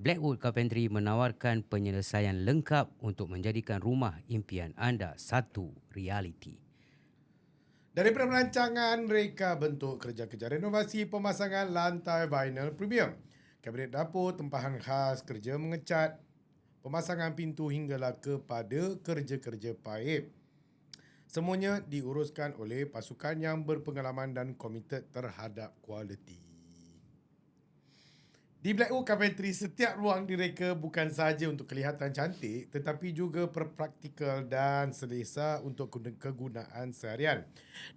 Blackwood Carpentry menawarkan penyelesaian lengkap untuk menjadikan rumah impian anda satu realiti. Daripada perancangan reka bentuk, kerja-kerja renovasi, pemasangan lantai vinyl premium, kabinet dapur, tempahan khas, kerja mengecat, pemasangan pintu hinggalah kepada kerja-kerja paip. Semuanya diuruskan oleh pasukan yang berpengalaman dan komited terhadap kualiti. Di Blackwood Carpentry, setiap ruang direka bukan sahaja untuk kelihatan cantik tetapi juga praktikal dan selesa untuk kegunaan seharian.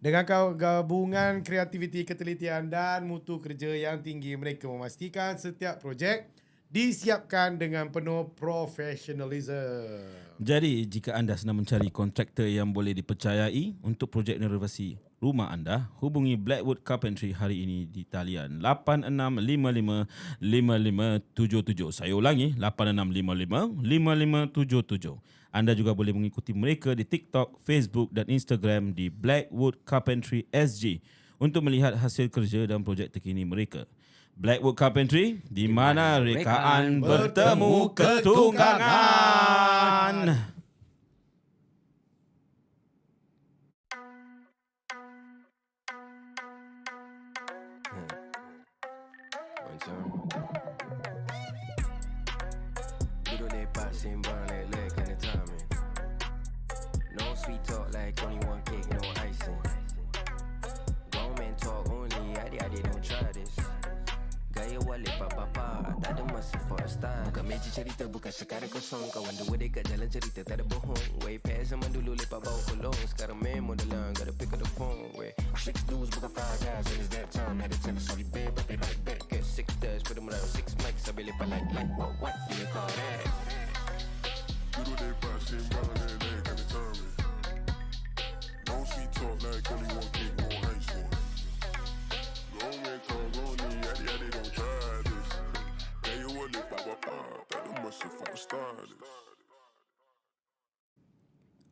Dengan gabungan kreativiti, ketelitian dan mutu kerja yang tinggi, mereka memastikan setiap projek disiapkan dengan penuh profesionalisme. Jadi, jika anda sedang mencari kontraktor yang boleh dipercayai untuk projek renovasi rumah anda, hubungi Blackwood Carpentry hari ini di talian 86555577. Saya ulangi, 86555577. Anda juga boleh mengikuti mereka di TikTok, Facebook dan Instagram di Blackwood Carpentry SG untuk melihat hasil kerja dan projek terkini mereka. Blackwood Carpentry, di mana rekaan bertemu ketunggangan. Duduk lepak sembang lelek kena timing. No sweet talk like only one cake, no icing. Grown man talk only, adik-adik don't try this. Gaya walik papa, tak ada masa for a style. Bukan meja cerita, bukan sekarang kosong. Kawan dua dekat jalan cerita, tak ada bohong. Way past zaman dulu lepak bau kolong. Sekarang main modelan, gotta pick up the phone. Way 6 dudes bukan 5 guys, and it's that time. Had to tell us sorry babe, but be right back. Get 6 dash, put them around 6 mics. Sambil lepak like what do you call that? Duduk lepak sembang lelek kena timing. No sweet talk like only one cake, no icing. Grown man talk only, adik-adik don't try this. Gaya walik papa, tak ada masa for a stylist.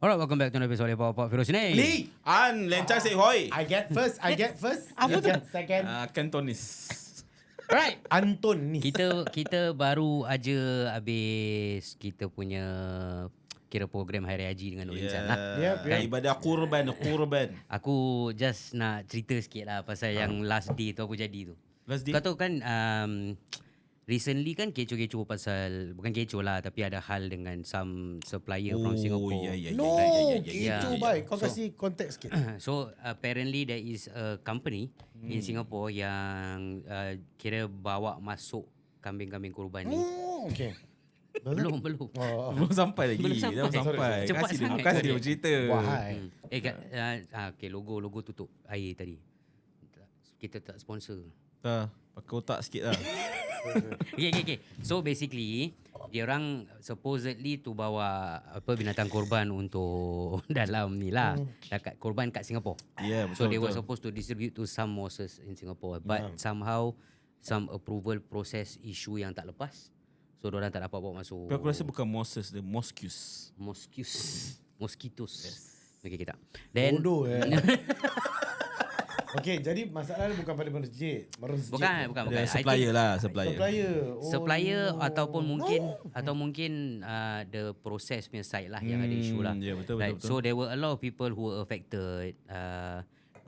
Alright, welcome back to another episode of Pop Feroz ni. Lee, An, lencang say hoi. I get first. Apa you tu? get second. Cantonese. Right. Anton ni. Kita baru aja habis kita punya kira program Hari Haji dengan Nur Insan lah. Yep. Ibadah kurban. Aku just nak cerita sikit lah pasal yang last day tu aku jadi tu. Last day. Kau tahu kan recently kan kecoh-kecoh pasal, bukan kecoh lah tapi ada hal dengan some supplier from Singapore. No, Ya. gitu baik. Kau kasih konteks sikit. So apparently there is a company in Singapore yang kira bawa masuk kambing-kambing kurban ni. Okay. Belum. Oh. Belum sampai lagi. Belum sampai. Cepat sangat. Kasih dia bercerita. Wahai. Okay, logo tutup air tadi. Kita tak sponsor. Pakai otak sikit lah. Okay. So basically dia orang supposedly tu bawa binatang korban untuk dalam ni lah, dekat korban kat Singapore. Yeah, So betul. they were supposed to distribute to some mosques in Singapore, but somehow some approval process issue yang tak lepas. So diorang tak dapat bawa masuk. Aku rasa bukan Moses, the Mosques. Mosquitos. Okay, kita. Then Bodoh Okey, jadi masalah bukan pada masjid. bukan. Dia I supplier think lah, supplier. supplier no. ataupun mungkin the process punya side lah yang ada isu lah. Ya, betul. So there were a lot of people who were affected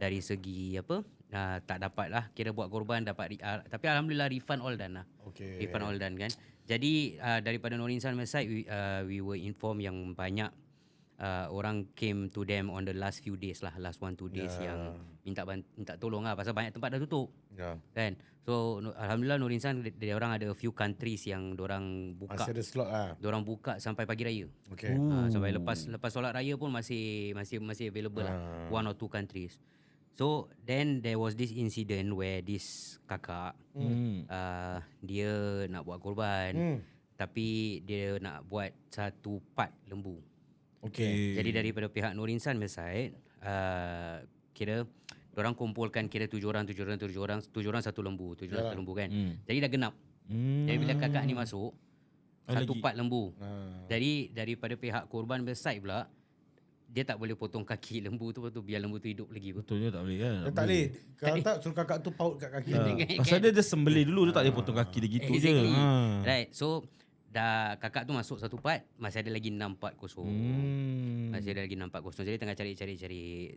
dari segi tak dapat lah kira buat korban dapat tapi alhamdulillah refund all done lah. Okay. Refund all done kan. Jadi daripada Nur Insan side we were informed yang banyak orang came to them on the last few days lah, last 1-2 days yang minta tolong lah pasal banyak tempat dah tutup. Kan. So alhamdulillah Nur Insan dia orang ada a few countries yang diorang buka. Masih ada slot lah. Diorang buka sampai pagi raya. Okay. Sampai lepas solat raya pun masih available lah. 1 or 2 countries. So then there was this incident where this kakak dia nak buat korban tapi dia nak buat 1 part lembu. Okay. Jadi daripada pihak Nur Insan side kira diorang kumpulkan kira 7 orang 1 lembu, 7 orang 1 lembu kan. Jadi dah genap. Jadi bila kakak ni masuk 1 part lembu. Jadi daripada pihak korban side pula dia tak boleh potong kaki lembu tu, lepas tu biar lembu tu hidup lagi. Betul je tak boleh kan. Tak boleh. Kalau tak suruh kakak tu paut kat kaki. Pasal dia sembelih dulu, dia tak boleh potong kaki dia gitu je. Exactly. Ha. Right. So dah kakak tu masuk satu part, masih ada lagi 6 part kosong. Masih ada lagi 6 part kosong. Jadi tengah cari.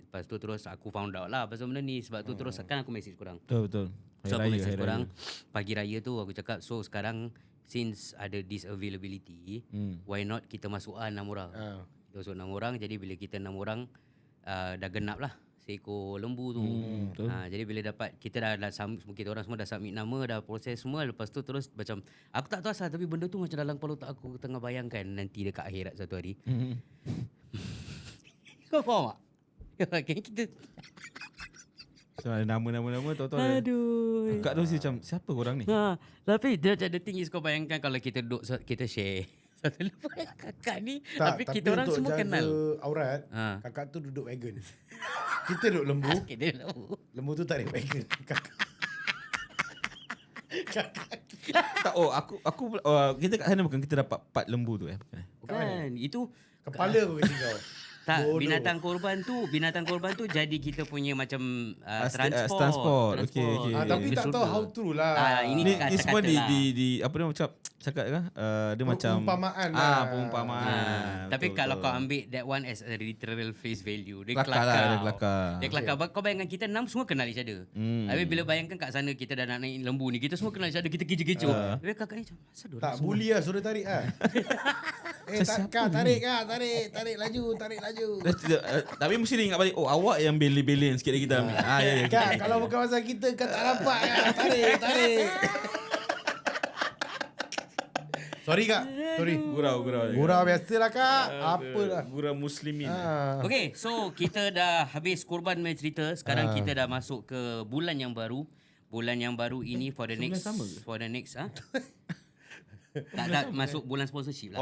Lepas tu terus aku found out lah pasal benda ni. Sebab tu terus kan aku message korang. Betul. So aku message korang pagi raya tu aku cakap, so sekarang since ada this availability, why not kita masuk 6 orang. Kita masuk 6 orang, jadi bila kita 6 orang dah genap lah seekor lembu tu. betul. Jadi bila dapat kita dah kita orang semua dah submit nama, dah proses semua, lepas tu terus macam aku tak tahu asal tapi benda tu macam dalam kepala otak aku tengah bayangkan nanti dekat akhirat satu hari. Kau faham tak? Okay, kita So ada nama-nama tahu-tahu. aduh. Kakak tu mesti macam siapa korang ni? Tapi dia macam the thing is kau bayangkan kalau kita duduk kita share satu lembu dengan kakak ni, tapi kita orang untuk semua jaga kenal. aurat, kakak tu duduk wagon. Kita duduk lembu. Kita lembu. Lembu tu tak ada wagon. Tak, aku kita kat sana bukan kita dapat part lembu tu bukan. Bukan, itu Kepala kau kecil kau. tak Bodoh. binatang korban tu jadi kita punya macam transport. Transport. Okay. Tapi tak tahu how true lah. Ini Ni kata-kata semua lah. di apa dia macam cakap kan? Dia macam Perumpamaan lah. Perumpamaan. Tapi Betul, kalau betul. kau ambil that one as a literal face value, dia Kelakar lah, dia kelakar. Dia kelakar. Kau bayangkan kita 6 semua kenal each other. Habis bila bayangkan kat sana kita dah nak naik lembu ni, kita semua kenal each other, kita kecoh-kecoh. Habis kakak ni macam, asal diorang Tak semua bully lah, suruh tarik lah. Tarik laju. Tapi mesti dia ingat balik, awak yang belen sikit lagi kita ambil. Ya. Kak, kalau bukan pasal kita, kau tak dapat kan. Tarik. Sorry kak. Sorry. Gurau biasalah kak. Apalah. Gurau muslimin. Okay, so kita dah habis korban punya cerita. Sekarang kita dah masuk ke bulan yang baru. Bulan yang baru ini for the next tak masuk bulan sponsorship lah.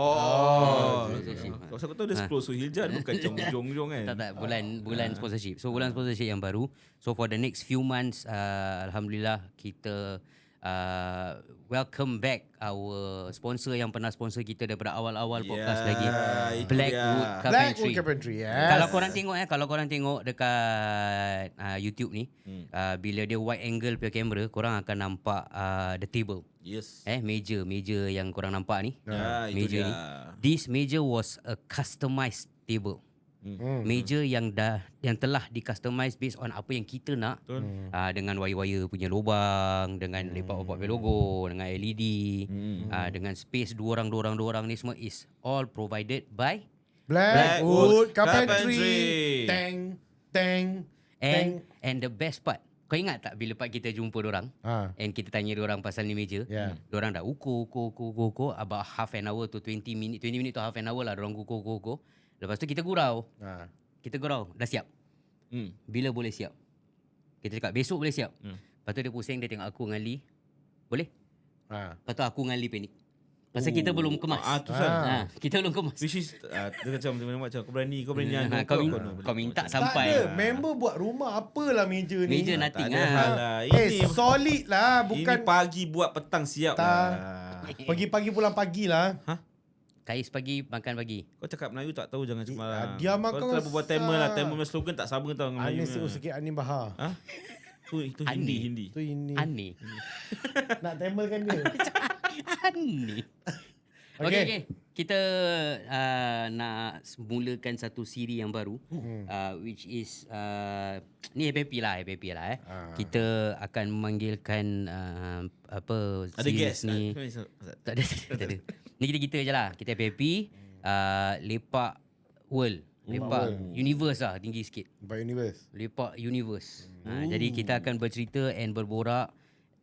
Sponsorship. Kau tahu dia 10 Zulhijjah bukan macam jong-jong kan. Tak bulan sponsorship. So bulan sponsorship yang baru. So for the next few months alhamdulillah kita welcome back our sponsor yang pernah sponsor kita daripada awal-awal podcast lagi, itu Blackwood dia. Blackwood Carpentry. Yes. Kalau korang tengok dekat YouTube ni, bila dia wide angle punya kamera, korang akan nampak the table. Yes. Meja yang korang nampak ni. Itu Meja dia. ni. This meja was a customized table. Meja yang telah di-customize based on apa yang kita nak. Dengan wire-wire punya lubang, dengan lepak-lepak punya logo, dengan LED, dengan space dua orang ni semua is all provided by Blackwood Carpentry. Carpentry. Teng. and the best part, kau ingat tak bila part kita jumpa diorang and kita tanya diorang pasal ni meja, diorang dah ukur about half an hour to 20 minit to half an hour lah diorang ukur. Lepas tu kita gurau. Dah siap. Bila boleh siap? Kita cakap besok boleh siap. Lepas tu dia pusing, dia tengok aku dengan Lee. Boleh? Lepas tu aku dengan Lee panik. Pasal kita belum kemas. Kita belum kemas. Which is dia macam kau berani Kau minta Tak sampai. ada. Member buat rumah apalah meja ni. Meja nothing ada lah. hal lah. Ini Solid lah. Bukan ini pagi buat petang siap lah. Pagi-pagi pulang pagi lah. Kais pagi, makan pagi. Kau cakap Melayu tak tahu jangan cuma. diam Kau kau terlalu buat Tamil lah. Tamil punya slogan tak sama tau dengan Melayu. Anis sikit Anis Bahar. Itu Hindi. Tu ini. Aneh. Nak tamelkan dia. Aneh. Okay. Kita nak mulakan satu siri yang baru, which is ni happy lah. Kita akan memanggilkan apa Ada series guest ni. Tak ada. Ni kita je lah. Kita happy. Lepak world. Lepak universe lah, tinggi sikit. By Universe. Lepak universe. Jadi kita akan bercerita and berborak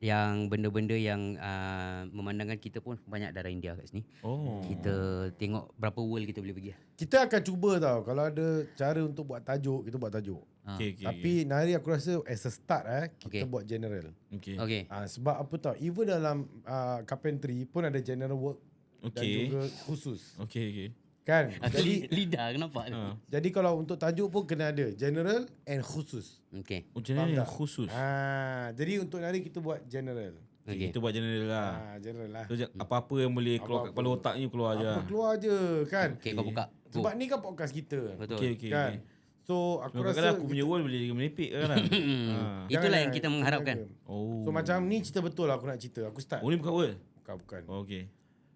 yang benda-benda yang memandangkan kita pun banyak darah India kat sini. Kita tengok berapa world kita boleh pergi. Kita akan cuba tau. Kalau ada cara untuk buat tajuk, kita buat tajuk. Tapi nari aku rasa as a start kita buat general. Okay. Sebab apa tau, even dalam carpentry pun ada general work dan juga khusus. Okay. Kan? Jadi lidah kenapa? Jadi kalau untuk tajuk pun kena ada general and khusus. Okay. Macam ni yang khusus. Jadi untuk nari kita buat general. Okey. Kita buat general lah. General lah. So, apa-apa yang boleh keluar kat Apa-apa. kepala otak ni keluar je. Apa keluar je kan. Okey, kau buka. Go. Sebab ni kan podcast kita. Betul. Okey. Kan. So aku Kadang-kadang rasa aku punya world boleh menipik kadang. Itulah yang jangan- kita mengharapkan. Oh. So macam ni cerita betul lah aku nak cerita. Aku start. Oh ni bukan world. Bukan. Oh, okey.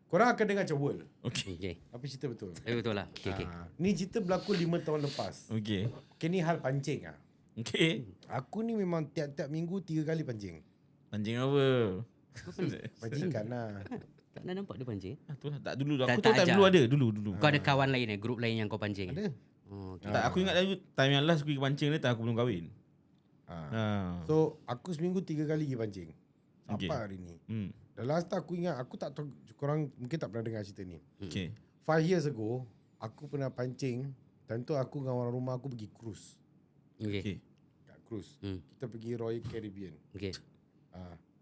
Korang akan dengar macam world. Okey. Okey. Tapi cerita betul. Betul lah. Okey. Ni cerita berlaku 5 tahun lepas. Okey. Okay, ni hal pancing ah. Okey. Aku ni memang tiap-tiap minggu 3 kali pancing. Pancing apa? Pancing ikan lah. Tak nak nampak dia pancing. Tu lah. Tak dulu. Tak- Aku tak tahu time ajar. dulu ada. Dulu. Kau ada kawan lain grup lain yang kau pancing? Ada. Oh, okey. Tak, aku ingat dulu time yang last aku pergi pancing ni time aku belum kahwin. Ah. So aku seminggu 3 kali pergi pancing. Sampai Okay. hari ni. Hmm. The last time aku ingat, aku tak tahu, korang mungkin tak pernah dengar cerita ni. Okey. 5 years ago, aku pernah pancing. Time tu aku dengan orang rumah aku pergi cruise. Okey. Okey. Kat cruise. Hmm. Kita pergi Royal Caribbean. Okey.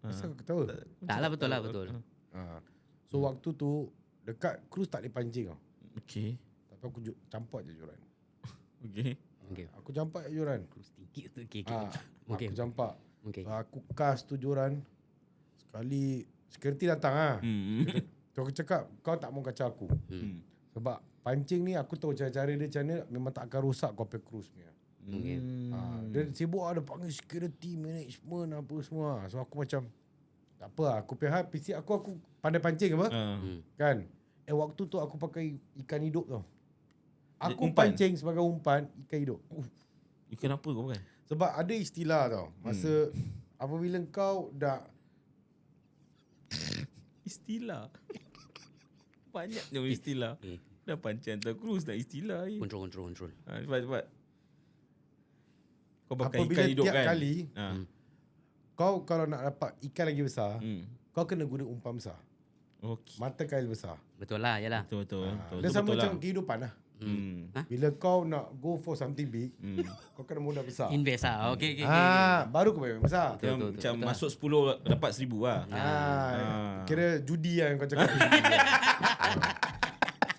Kenapa kau ketawa? Tak lah, betul lah, betul. So waktu tu, dekat cruise tak boleh pancing tau. Okey. Tapi aku campak je joran. Okey. Okey. Aku campak je joran. Tinggi tu. Okey. Aku campak. Okey. Aku cast tu joran. Sekali security datang lah. Hmm. Tu aku cakap, kau tak mau kacau aku. Hmm. Sebab pancing ni aku tahu cara-cara dia macam mana, memang tak akan rosak kau punya cruise punya. Okey. Dia sibuk ada panggil security, management apa semua. So aku macam tak apa lah. Aku pihak PC aku pandai pancing apa? Kan? Waktu tu aku pakai ikan hidup tau. Aku Umpan? pancing sebagai umpan ikan hidup. Ikan apa kau pakai? Sebab ada istilah tau. Masa apabila kau dah Istilah. Banyaknya istilah. Eh. Dah pancing hantar cruise dah istilah. Control. Cepat. Kau pakai apabila ikan hidup tiap kan? kali kau kalau nak dapat ikan lagi besar, kau kena guna umpan besar. Okey. Mata kail besar. Betul lah, yalah. Betul. Dia sama macam kehidupan lah. Hmm. Bila kau nak go for something big, kau kena modal besar. Invest lah. Okey. Baru kau bayar besar. Betul. Macam masuk 10 dapat 1,000 lah. Kira judi lah yang kau cakap.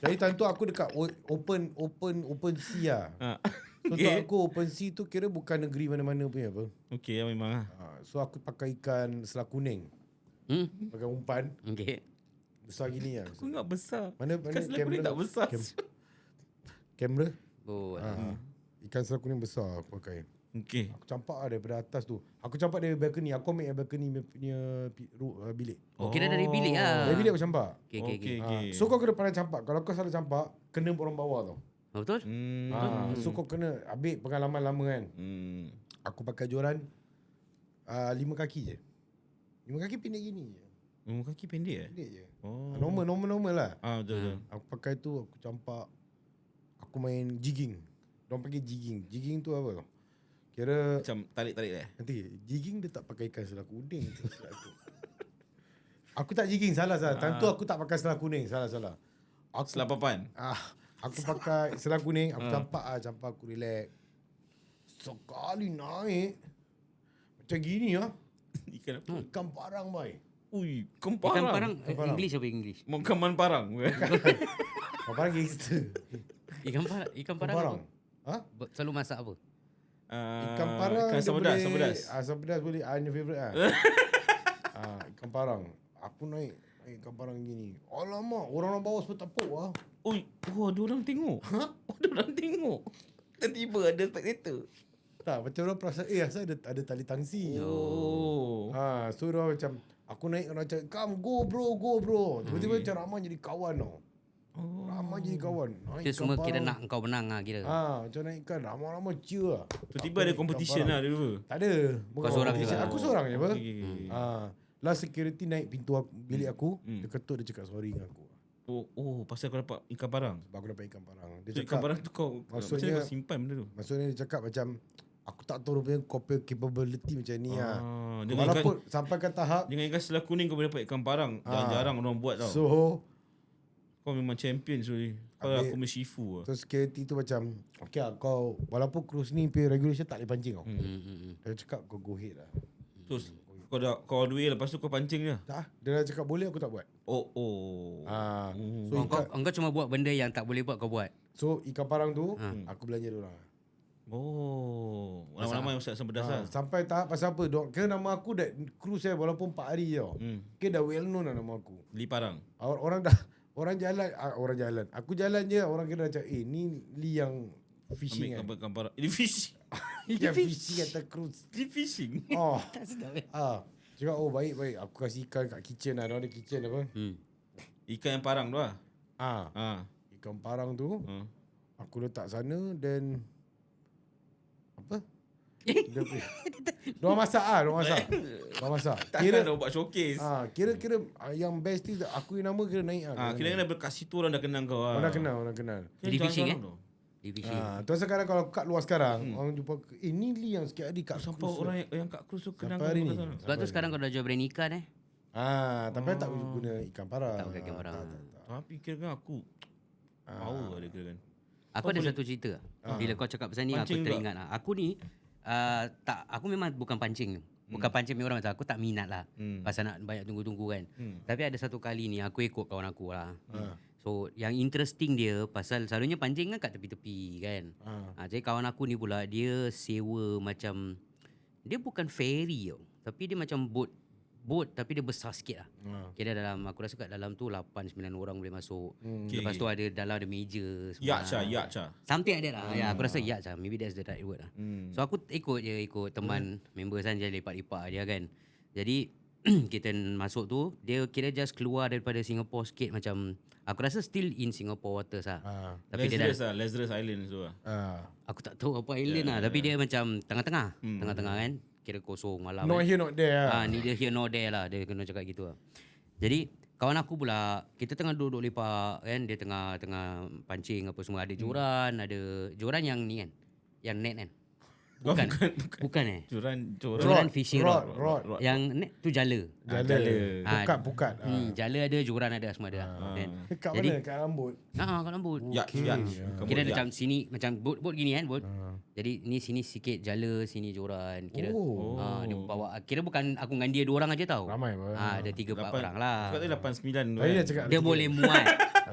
Jadi time tu aku dekat open sea lah. So tu aku open sea tu kira bukan negeri mana-mana punya apa. Okey lah memang lah. So aku pakai ikan selah kuning. Pakai umpan Okey. besar gini lah. Aku ingat besar. Mana Kan sebelah kuning tak besar. Kamera. Oh. Ikan selah kuning besar aku pakai. Okey. Aku campak lah daripada atas tu. Aku campak dari balcony. Aku ambil balcony punya bilik. Oh, kira dari bilik lah. Dari bilik aku campak. Okey. So kau kena pandai campak. Kalau kau salah campak, kena orang bawah tau. Oh, betul? So kau kena ambil pengalaman lama kan. Aku pakai joran 5 kaki je. 5 kaki pendek gini je. Kaki pendek eh? Pendek je. Oh. Normal lah. Betul. Aku pakai tu, aku campak. Aku main jigging. Diorang panggil jigging. Jigging tu apa tau? Kira Macam tarik-tarik eh? nanti jigging dia tak pakai ikan selah kuning. Aku tak jigging, salah. Time tu aku tak pakai selah kuning, salah. Aku Selah papan? aku pakai selah kuning, aku campak aku relax. Sekali naik macam gini Ikan apa? ikan parang boy. Ui, Ikan parang. parang. parang. English apa English? Mengkaman parang. Ikan parang gangster. Ikan parang Ikan parang. apa? Selalu masak apa? Ikan parang Ikan dia asam pedas, boleh, asam pedas. asam pedas boleh. Your favourite lah. Ikan parang. Aku naik ikan parang gini. Alamak, orang bawah semua tepuk lah. Ui, ada orang tengok. Ada orang tengok. Tiba-tiba ada spectator. Tak, macam orang perasan, asal ada tali tangsi. Oh. So dia macam, aku naik, orang macam, come, go bro. Tiba-tiba macam Rahman jadi kawan tau. Rahman jadi kawan. Kita semua kira nak engkau menang lah kira. Macam naik ikan, Rahman cheer lah. Tiba-tiba ada competition lah dia dulu. Tak ada. Bukan Kau seorang competition. je. Aku seorang je apa. Okay. Last security naik pintu bilik aku, dia ketuk, dia cakap sorry dengan aku. Pasal kau dapat ikan parang. Sebab aku dapat ikan parang. Dia So, ikan cakap, parang tu kau macam maksudnya- mana kau simpan benda tu? maksudnya dia cakap macam, aku tak tahu rupanya kau punya capability macam ni lah. Dengan Walaupun sampai ke tahap, dengan ikan selah kuning kau boleh dapat ikan parang. Jarang-jarang orang buat tau. so Kau memang champion sorry. Kau Habis- aku Shifu lah. So security tu macam, okay lah kau, walaupun cruise ni punya regulation tak boleh pancing tau. Dia cakap kau go ahead lah. Terus kau all the way lepas tu kau pancing je. Tak, dia dah cakap boleh, aku tak buat. Oh. So, Engkau cuma buat benda yang tak boleh buat kau buat. so ikan parang tu, aku belanja dia orang. Oh, lama-lama Ustaz Sempedas lah. Sampai tahap pasal apa? Dok, kira nama aku dah cruise saya walaupun 4 hari tau. Kira dah well known lah nama aku. Li Parang. Orang jalan. Aku jalan je orang kira macam ni Lee yang fishing Ambil kan. gambar. Ini fishing. Yang fishing atau cruise. Li fishing. Oh. Cakap baik. Aku kasih ikan kat kitchen lah. Ada kitchen apa? Ikan yang parang tu lah. Ikan parang tu. Aku letak sana dan apa? Diorang masak. Kira dah buat showcase. Kira yang best ni aku yang nama kira naik Kira kat situ orang dah kenal kau lah. Orang dah kenal. Jadi fishing Di fishing. Tu sekarang kalau kat luar sekarang orang jumpa ni Lee yang sikit hari kat Sampai cruise orang yang kat cruise tu kenal Sampai kau hari kat ni. sana. Sebab tu sekarang kau dah jual brand ikan tapi tak guna ikan parang. Tak pakai ikan parang. Tapi kira kan aku power dia kira kan. Aku ada satu cerita. Bila kau cakap pasal ni aku Pancing teringat lah. Aku ni aku memang bukan pancing. Bukan pancing orang macam aku tak minat lah. Pasal nak banyak tunggu-tunggu kan. Tapi ada satu kali ni aku ikut kawan aku lah. So yang interesting dia pasal selalunya pancing kan kat tepi-tepi kan. Jadi kawan aku ni pula dia sewa macam dia bukan ferry tau. Tapi dia macam boat tapi dia besar sikit lah. Kira dalam aku rasa kat dalam tu 8-9 orang boleh masuk. Lepas tu ada dalam ada meja semua. Yacht Cha. Something like that lah. Ya, aku rasa yacht lah. Maybe that's the right word lah. So aku ikut teman member saja lepak-lepak dia kan. Jadi kita masuk tu dia kira just keluar daripada Singapore sikit macam aku rasa still in Singapore waters lah. Tapi dia Lazarus Island tu lah. aku tak tahu apa island lah. Tapi dia macam tengah-tengah. Tengah-tengah kan. Kira kosong malam. Not here, not there lah. Neither here nor there lah. Dia kena cakap gitu lah. Jadi kawan aku pula kita tengah duduk lepak kan. Dia tengah pancing apa semua. Ada joran. Ada joran yang ni kan. Yang net kan. Bukan Joran fishing rod. Yang net tu jala. Pukat. Jala ada, joran ada, semua ada. Kat mana? Kat rambut? Kat rambut. Yacht. Kira macam sini macam boat gini kan, boat. Jadi ni sini sikit jala, sini joran. Kira dia bawa. Kira bukan aku dengan dia 2 orang aja tau. Ramai pun. Ada 3-4 orang lah. Cakap tadi 89. Tadi dia cakap Dia boleh muat.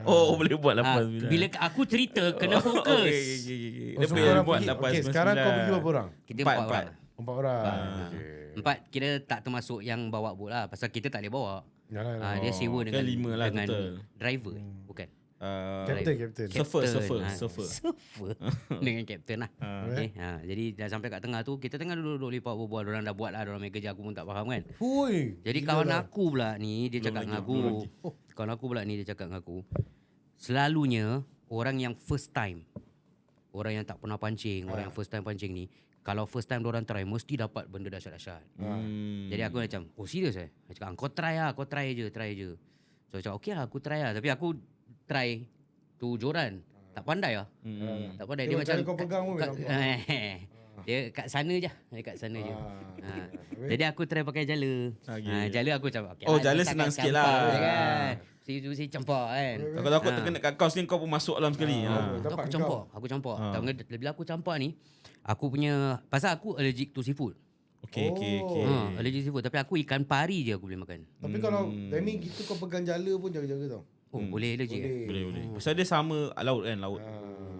Boleh buat 89. Bila aku cerita kena fokus. Dia boleh buat 89. Sekarang kau pergi berapa orang? Kita 4 orang. 4 orang. 4 kira tak termasuk yang bawa boat lah. Pasal kita tak boleh bawa. Yalah. Dia sewa dengan 5 lah dengan total. driver. Bukan. Captain. Surfer. Dengan kapten lah. Okay. Jadi dah sampai kat tengah tu kita tengah duduk lepak berbual. Orang dah buat lah. Orang main kerja aku pun tak faham kan. Jadi kawan aku pula ni dia cakap dengan aku. Kawan aku pula ni dia cakap dengan aku. Selalunya orang yang first time, orang yang tak pernah pancing, orang yang first time pancing ni, kalau first time diorang try mesti dapat benda dahsyat-dahsyat. Jadi aku macam, serius Dia cakap, kau try je. So aku cakap, okey lah aku try lah. Tapi aku try tu joran. Tak pandai lah. Tak pandai. Dia macam kau pegang pun dia kat sana je. Jadi aku try pakai jala. Jala aku macam okay, jala senang sikit lah. Kan. Si campak kan. Takut terkena kat kau sini kau pun masuk dalam sekali. Aku campak. Bila aku campak ni, aku punya pasal aku allergic to seafood. Okay. Allergic seafood. Tapi aku ikan pari je aku boleh makan. Tapi kalau Demi gitu kau pegang jala pun jaga-jaga tau. Boleh allergic. Boleh. Pasal dia sama laut kan, laut.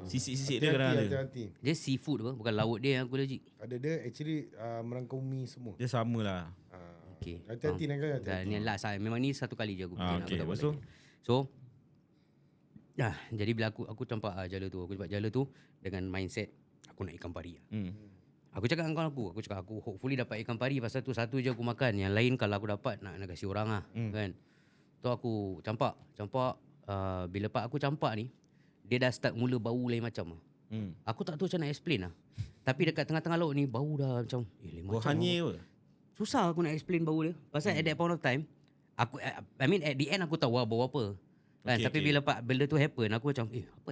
Sisik-sisik dia kadang ada. Hati-hati. Dia seafood apa? Bukan laut dia yang aku allergic. Ada dia actually merangkumi semua. Dia sama lah. Okay. Hati-hati nak hati-hati. Ni last lah. Memang ni satu kali je aku bikin. Okay, Aku tak lepas buat tu? lagi. So jadi bila aku campak jala tu, aku campak jala tu dengan mindset aku nak ikan pari. Aku cakap dengan kawan aku cakap aku hopefully dapat ikan pari pasal tu satu je aku makan. Yang lain kalau aku dapat nak kasi orang lah. Kan. Tu aku campak. Bila pak aku campak ni, dia dah start mula bau lain macam lah. Aku tak tahu macam nak explain lah. Tapi dekat tengah-tengah laut ni bau dah macam lain Bau macam. hanyir apa? Susah aku nak explain bau dia. Pasal at that point of time aku at the end aku tahu bau apa. Kan tapi bila benda tu happen aku macam apa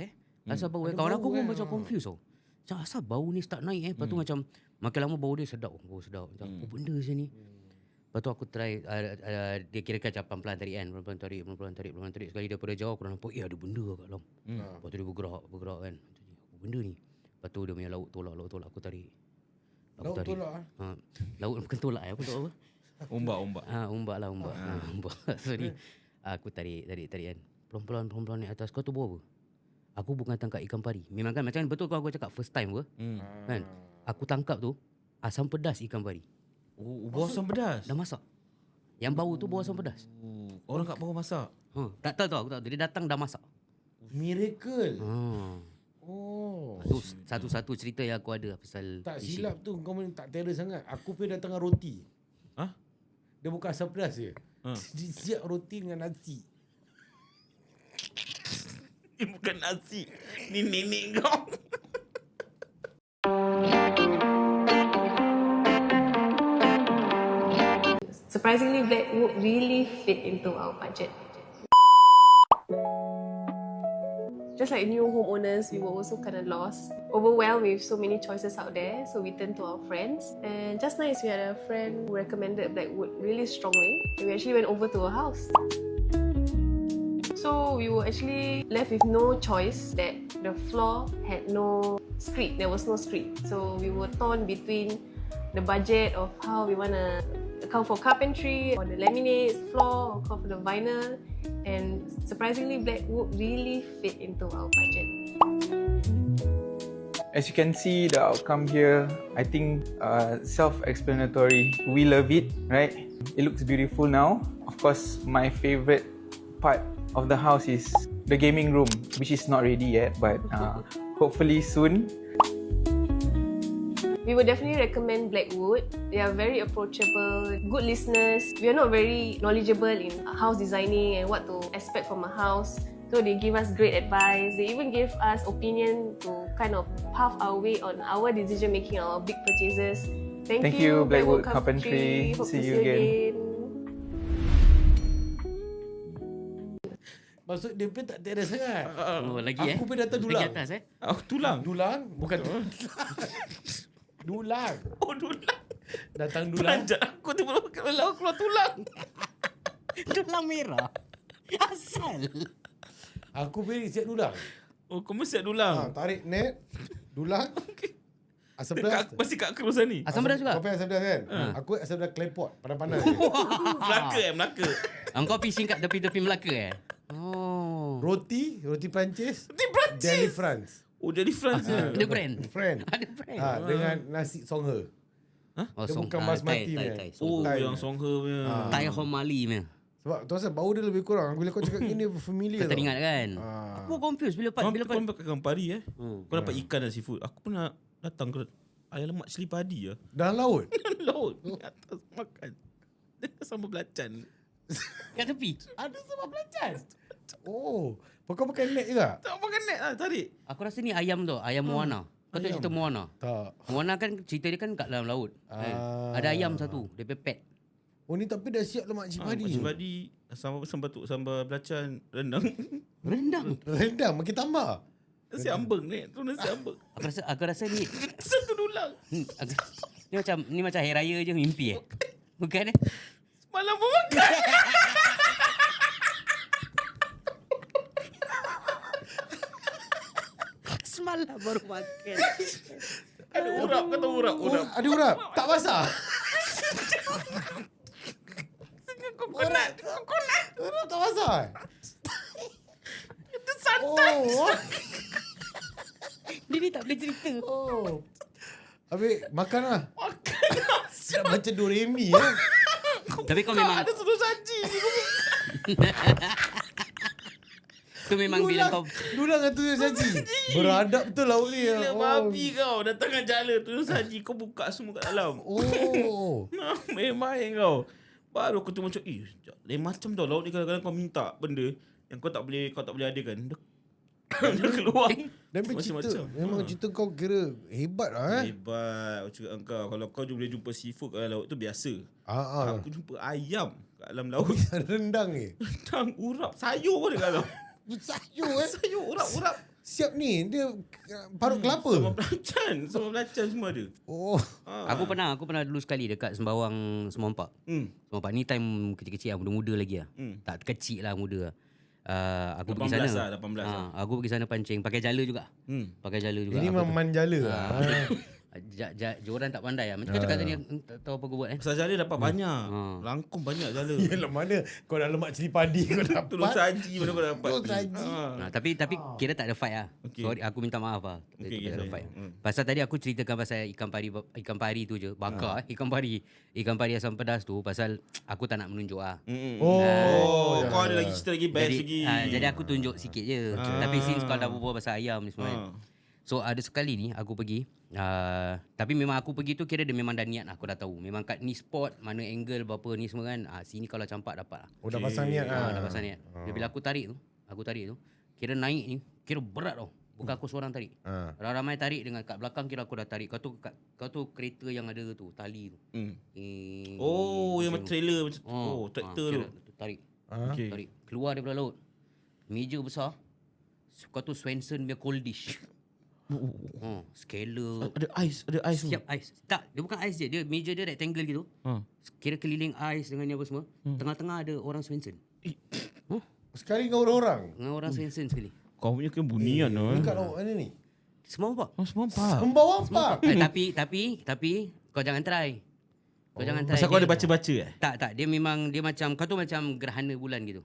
asal bau kawan aku pun macam confused tau. Macam asal bau ni start naik Lepas tu macam makin lama bau dia sedap. Macam apa benda sini. Lepas tu aku try dia kira macam pelan-pelan tarik kan. Pelan-pelan tarik. Sekali daripada jauh aku dah nampak ada benda kat dalam. Lepas tu dia bergerak kan. Apa benda ni? Lepas tu dia punya laut tolak aku tarik. Laut tolak Laut bukan tolak aku tahu apa. Ombak. Ombak. Sorry. Aku tarik kan. Pelan-pelan naik atas. Kau tu bau apa? Aku bukan tangkap ikan pari. Memang kan macam betul kau aku cakap first time ke? Kan? Aku tangkap tu asam pedas ikan pari. Oh, bau asam pedas. Dah masak. Yang bau tu bau asam pedas. Orang kat bawah masak. Tak tahu aku tak tahu. Dia datang dah masak. Miracle. Oh. Tu satu-satu cerita yang aku ada pasal Tak fishing. silap tu kau tak terror sangat. Aku pun datang dengan roti. Hah? Dia bukan asam pedas je. Dia siap roti dengan nasi. Ini bukan nasi. Ni nenek kau. Surprisingly, Blackwood really fit into our budget. Just like new homeowners, we were also kind of lost, overwhelmed with so many choices out there. So we turned to our friends. And just nice, we had a friend who recommended Blackwood really strongly. And we actually went over to her house. So we were actually left with no choice that the floor had no screed. There was no screed. So we were torn between the budget of how we want to account for carpentry, or the laminates, floor, or account for the vinyl. And surprisingly, Blackwood really fit into our budget. As you can see, the outcome here, I think self-explanatory. We love it, right? It looks beautiful now. Of course, my favorite part of the house is the gaming room, which is not ready yet, but hopefully soon. We would definitely recommend Blackwood. They are very approachable, good listeners. We are not very knowledgeable in house designing and what to expect from a house. So they give us great advice. They even give us opinion to kind of path our way on our decision making, our big purchases. Thank you, Blackwood Carpentry. Hope See to you see you again. again. Maksud dia pun tak terror sangat. Oh, lagi Aku pun datang dulang. Lagi atas Tulang. Dulang? Bukan dulang. Oh, tulang. Datang dulang. Panjat aku tiba-tiba keluar tulang. Tulang merah. Asal. Aku pun siap dulang. Oh, kau mesti ada tulang. Tarik net. Dulang. Asam pedas. Masih kat kerusan ni. Asam pedas juga. Kau pakai asam pedas kan? Aku asam pedas claypot. Panas-panas. Melaka. Engkau fishing kat tepi-tepi Melaka Oh. Roti Perancis. Roti Perancis. Jelly France. Oh, jadi France. Ada brand. Friend. Ada brand. Dengan nasi songhe. Oh, Dia bukan basmati punya. Oh, Thai yang punya. Songhe punya. Thai Homali punya. Sebab tu asal bau dia lebih kurang. Bila kau cakap gini familiar Kau teringat kan? Ah. Aku confused bila Kau bila pakai ikan pari Kau dapat ikan dan seafood. Aku pernah datang ke ayam lemak cili padi Dalam laut. Laut atas makan. Sambal belacan. kat tepi. Ada sambal belacan. Oh. Kau pakai net juga? Tak makan net lah tarik. Aku rasa ni ayam tu, ayam Moana. Kau tahu cerita Moana? Tak. Moana kan cerita dia kan kat dalam laut. Kan? Ada ayam satu, dia pepet. Oh ni tapi dah siap lemak cili padi. Cili padi sambal belacan rendang. Rendang makin tambah. Nasi ambeng ni. Tu nasi ambeng. Aku rasa ni Satu tulang. ni macam hari raya je mimpi Bukan Malam pun makan. Semalam baru makan. Ada urap. Kau tahu urap? Oh, ada urap. Tak basah. Kokonat. Urap tak basah. Itu santan. Oh. Dia ni tak boleh cerita. Oh. Habis makan lah. Makan Dah macam Doremi Tapi kau memang ada suruh saji. tu memang bila kau Dulang dengan tuyul saji. Beradab betul laut ni. Gila babi kau. Datang dengan jala tu saji. Kau buka semua kat dalam. Oh. Main-main kau. Baru aku tu macam lain macam tau laut ni kadang-kadang kau minta benda yang kau tak boleh adakan. Dia keluar. Dan cerita memang cerita kau kira hebat lah Hebat. Aku cakap engkau kalau kau boleh jumpa seafood kat laut tu biasa. Aku jumpa ayam kat dalam laut. Rendang ni. Rendang, urap, sayur pun dekat dalam. Sayur Sayur, urap. Siap ni dia parut kelapa. Sambal belacan semua ada. Oh. Aku pernah dulu sekali dekat Sembawang Semompak. Semompak ni time kecil-kecil lah, muda-muda lagi lah. Tak kecil lah, muda lah. Aku pergi sana. 18 lah. Aku pergi sana pancing pakai jala juga. Pakai jala juga. Ini memang manjala lah. Joran tak pandai lah. Macam kau cakap tadi, tak tahu apa kau buat Pasal jala dapat banyak. Langkung banyak jala. Yelah mana kau dah lemak cili padi kau dapat. Terus saji mana kau dapat. Terus saji. Tapi kira tak ada fight lah. Okay. Sorry, aku minta maaf lah. Okay, Tak ada sorry. fight. Pasal tadi aku ceritakan pasal ikan pari tu je. Bakar ikan pari asam pedas tu. Pasal aku tak nak menunjuk lah. Kau ada lagi cerita lagi best lagi. Jadi aku tunjuk sikit je. Tapi since kau dah berbual pasal ayam ni semua kan. So ada sekali ni aku pergi. Tapi memang aku pergi tu kira dia memang dah niat, aku dah tahu. Memang kat ni spot, mana angle berapa ni semua kan. Sini kalau campak dapat lah. Dah pasang niat lah. Dah pasang niat. Bila aku tarik tu, kira naik ni, kira berat tau. Bukan aku seorang tarik. Ramai tarik dengan kat belakang kira aku dah tarik. Kau tu kereta yang ada tu, tali tu. Yang macam trailer macam traktor tu. Tarik. Okay. Tarik. Keluar daripada laut. Meja besar. Kau tu Swenson punya cold dish. Scaler. Ada ais tu. Siap ais. Tak, dia bukan ais je. Dia meja dia rectangle gitu. Kira keliling ais dengan ni apa semua. Tengah-tengah ada orang Swenson. Sekali kau orang. Dengan orang Swenson sekali. Kau punya kan bunian tu. Dekat laut mana ni? Semua apa? Semua empat. Membawa apa? Tapi kau jangan try. Kau jangan try. Pasal kau ada baca-baca Tak. Dia memang kau tu macam gerhana bulan gitu.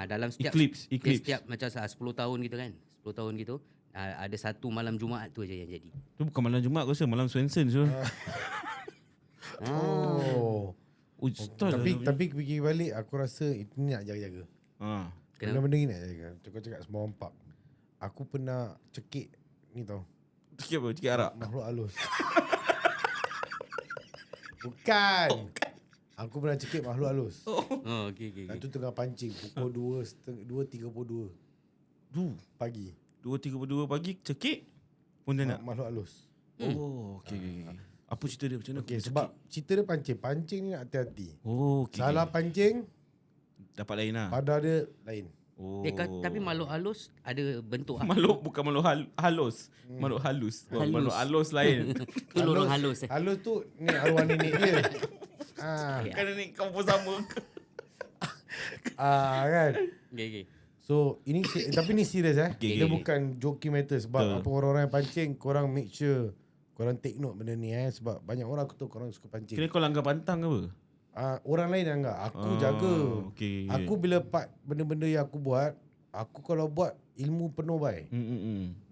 Dalam setiap Eclipse. setiap macam 10 tahun gitu kan. 10 tahun gitu. Ada satu malam Jumaat tu aja yang jadi. Tu bukan malam Jumaat, aku rasa malam Swenson tu. Tapi fikir balik aku rasa itu ni nak jaga-jaga. Benda-benda ni nak jaga. Kau cakap semua empat. Aku pernah cekik ni tau. Cekik apa? Cekik arak? Makhluk halus. Bukan. Aku pernah cekik makhluk halus. Okey. Tu tengah pancing pukul 2.32 pagi. 2.32 pagi cekik pun dia nak. Makhluk halus. Okey. Apa cerita dia macam mana? Okey, sebab cerita dia pancing. Pancing ni nak hati-hati. Okay. Salah pancing, dapat lain lah. pada dia lain. Tapi makhluk halus ada bentuk Makhluk bukan makhluk halus. Makhluk halus. Makhluk halus lain. Tu lorong halus. Halus tu ni arwah nenek dia. Kan ni kau pun sama. Kan. Okay. So ini tapi ni serius Okay. Dia bukan joking matter sebab apa orang-orang yang pancing, korang make sure korang take note benda ni sebab banyak orang aku tahu korang suka pancing. Kira kau langgar pantang ke apa? Orang lain yang enggak. Aku jaga. Okay. Aku bila benda-benda yang aku buat, aku kalau buat ilmu penuh baik.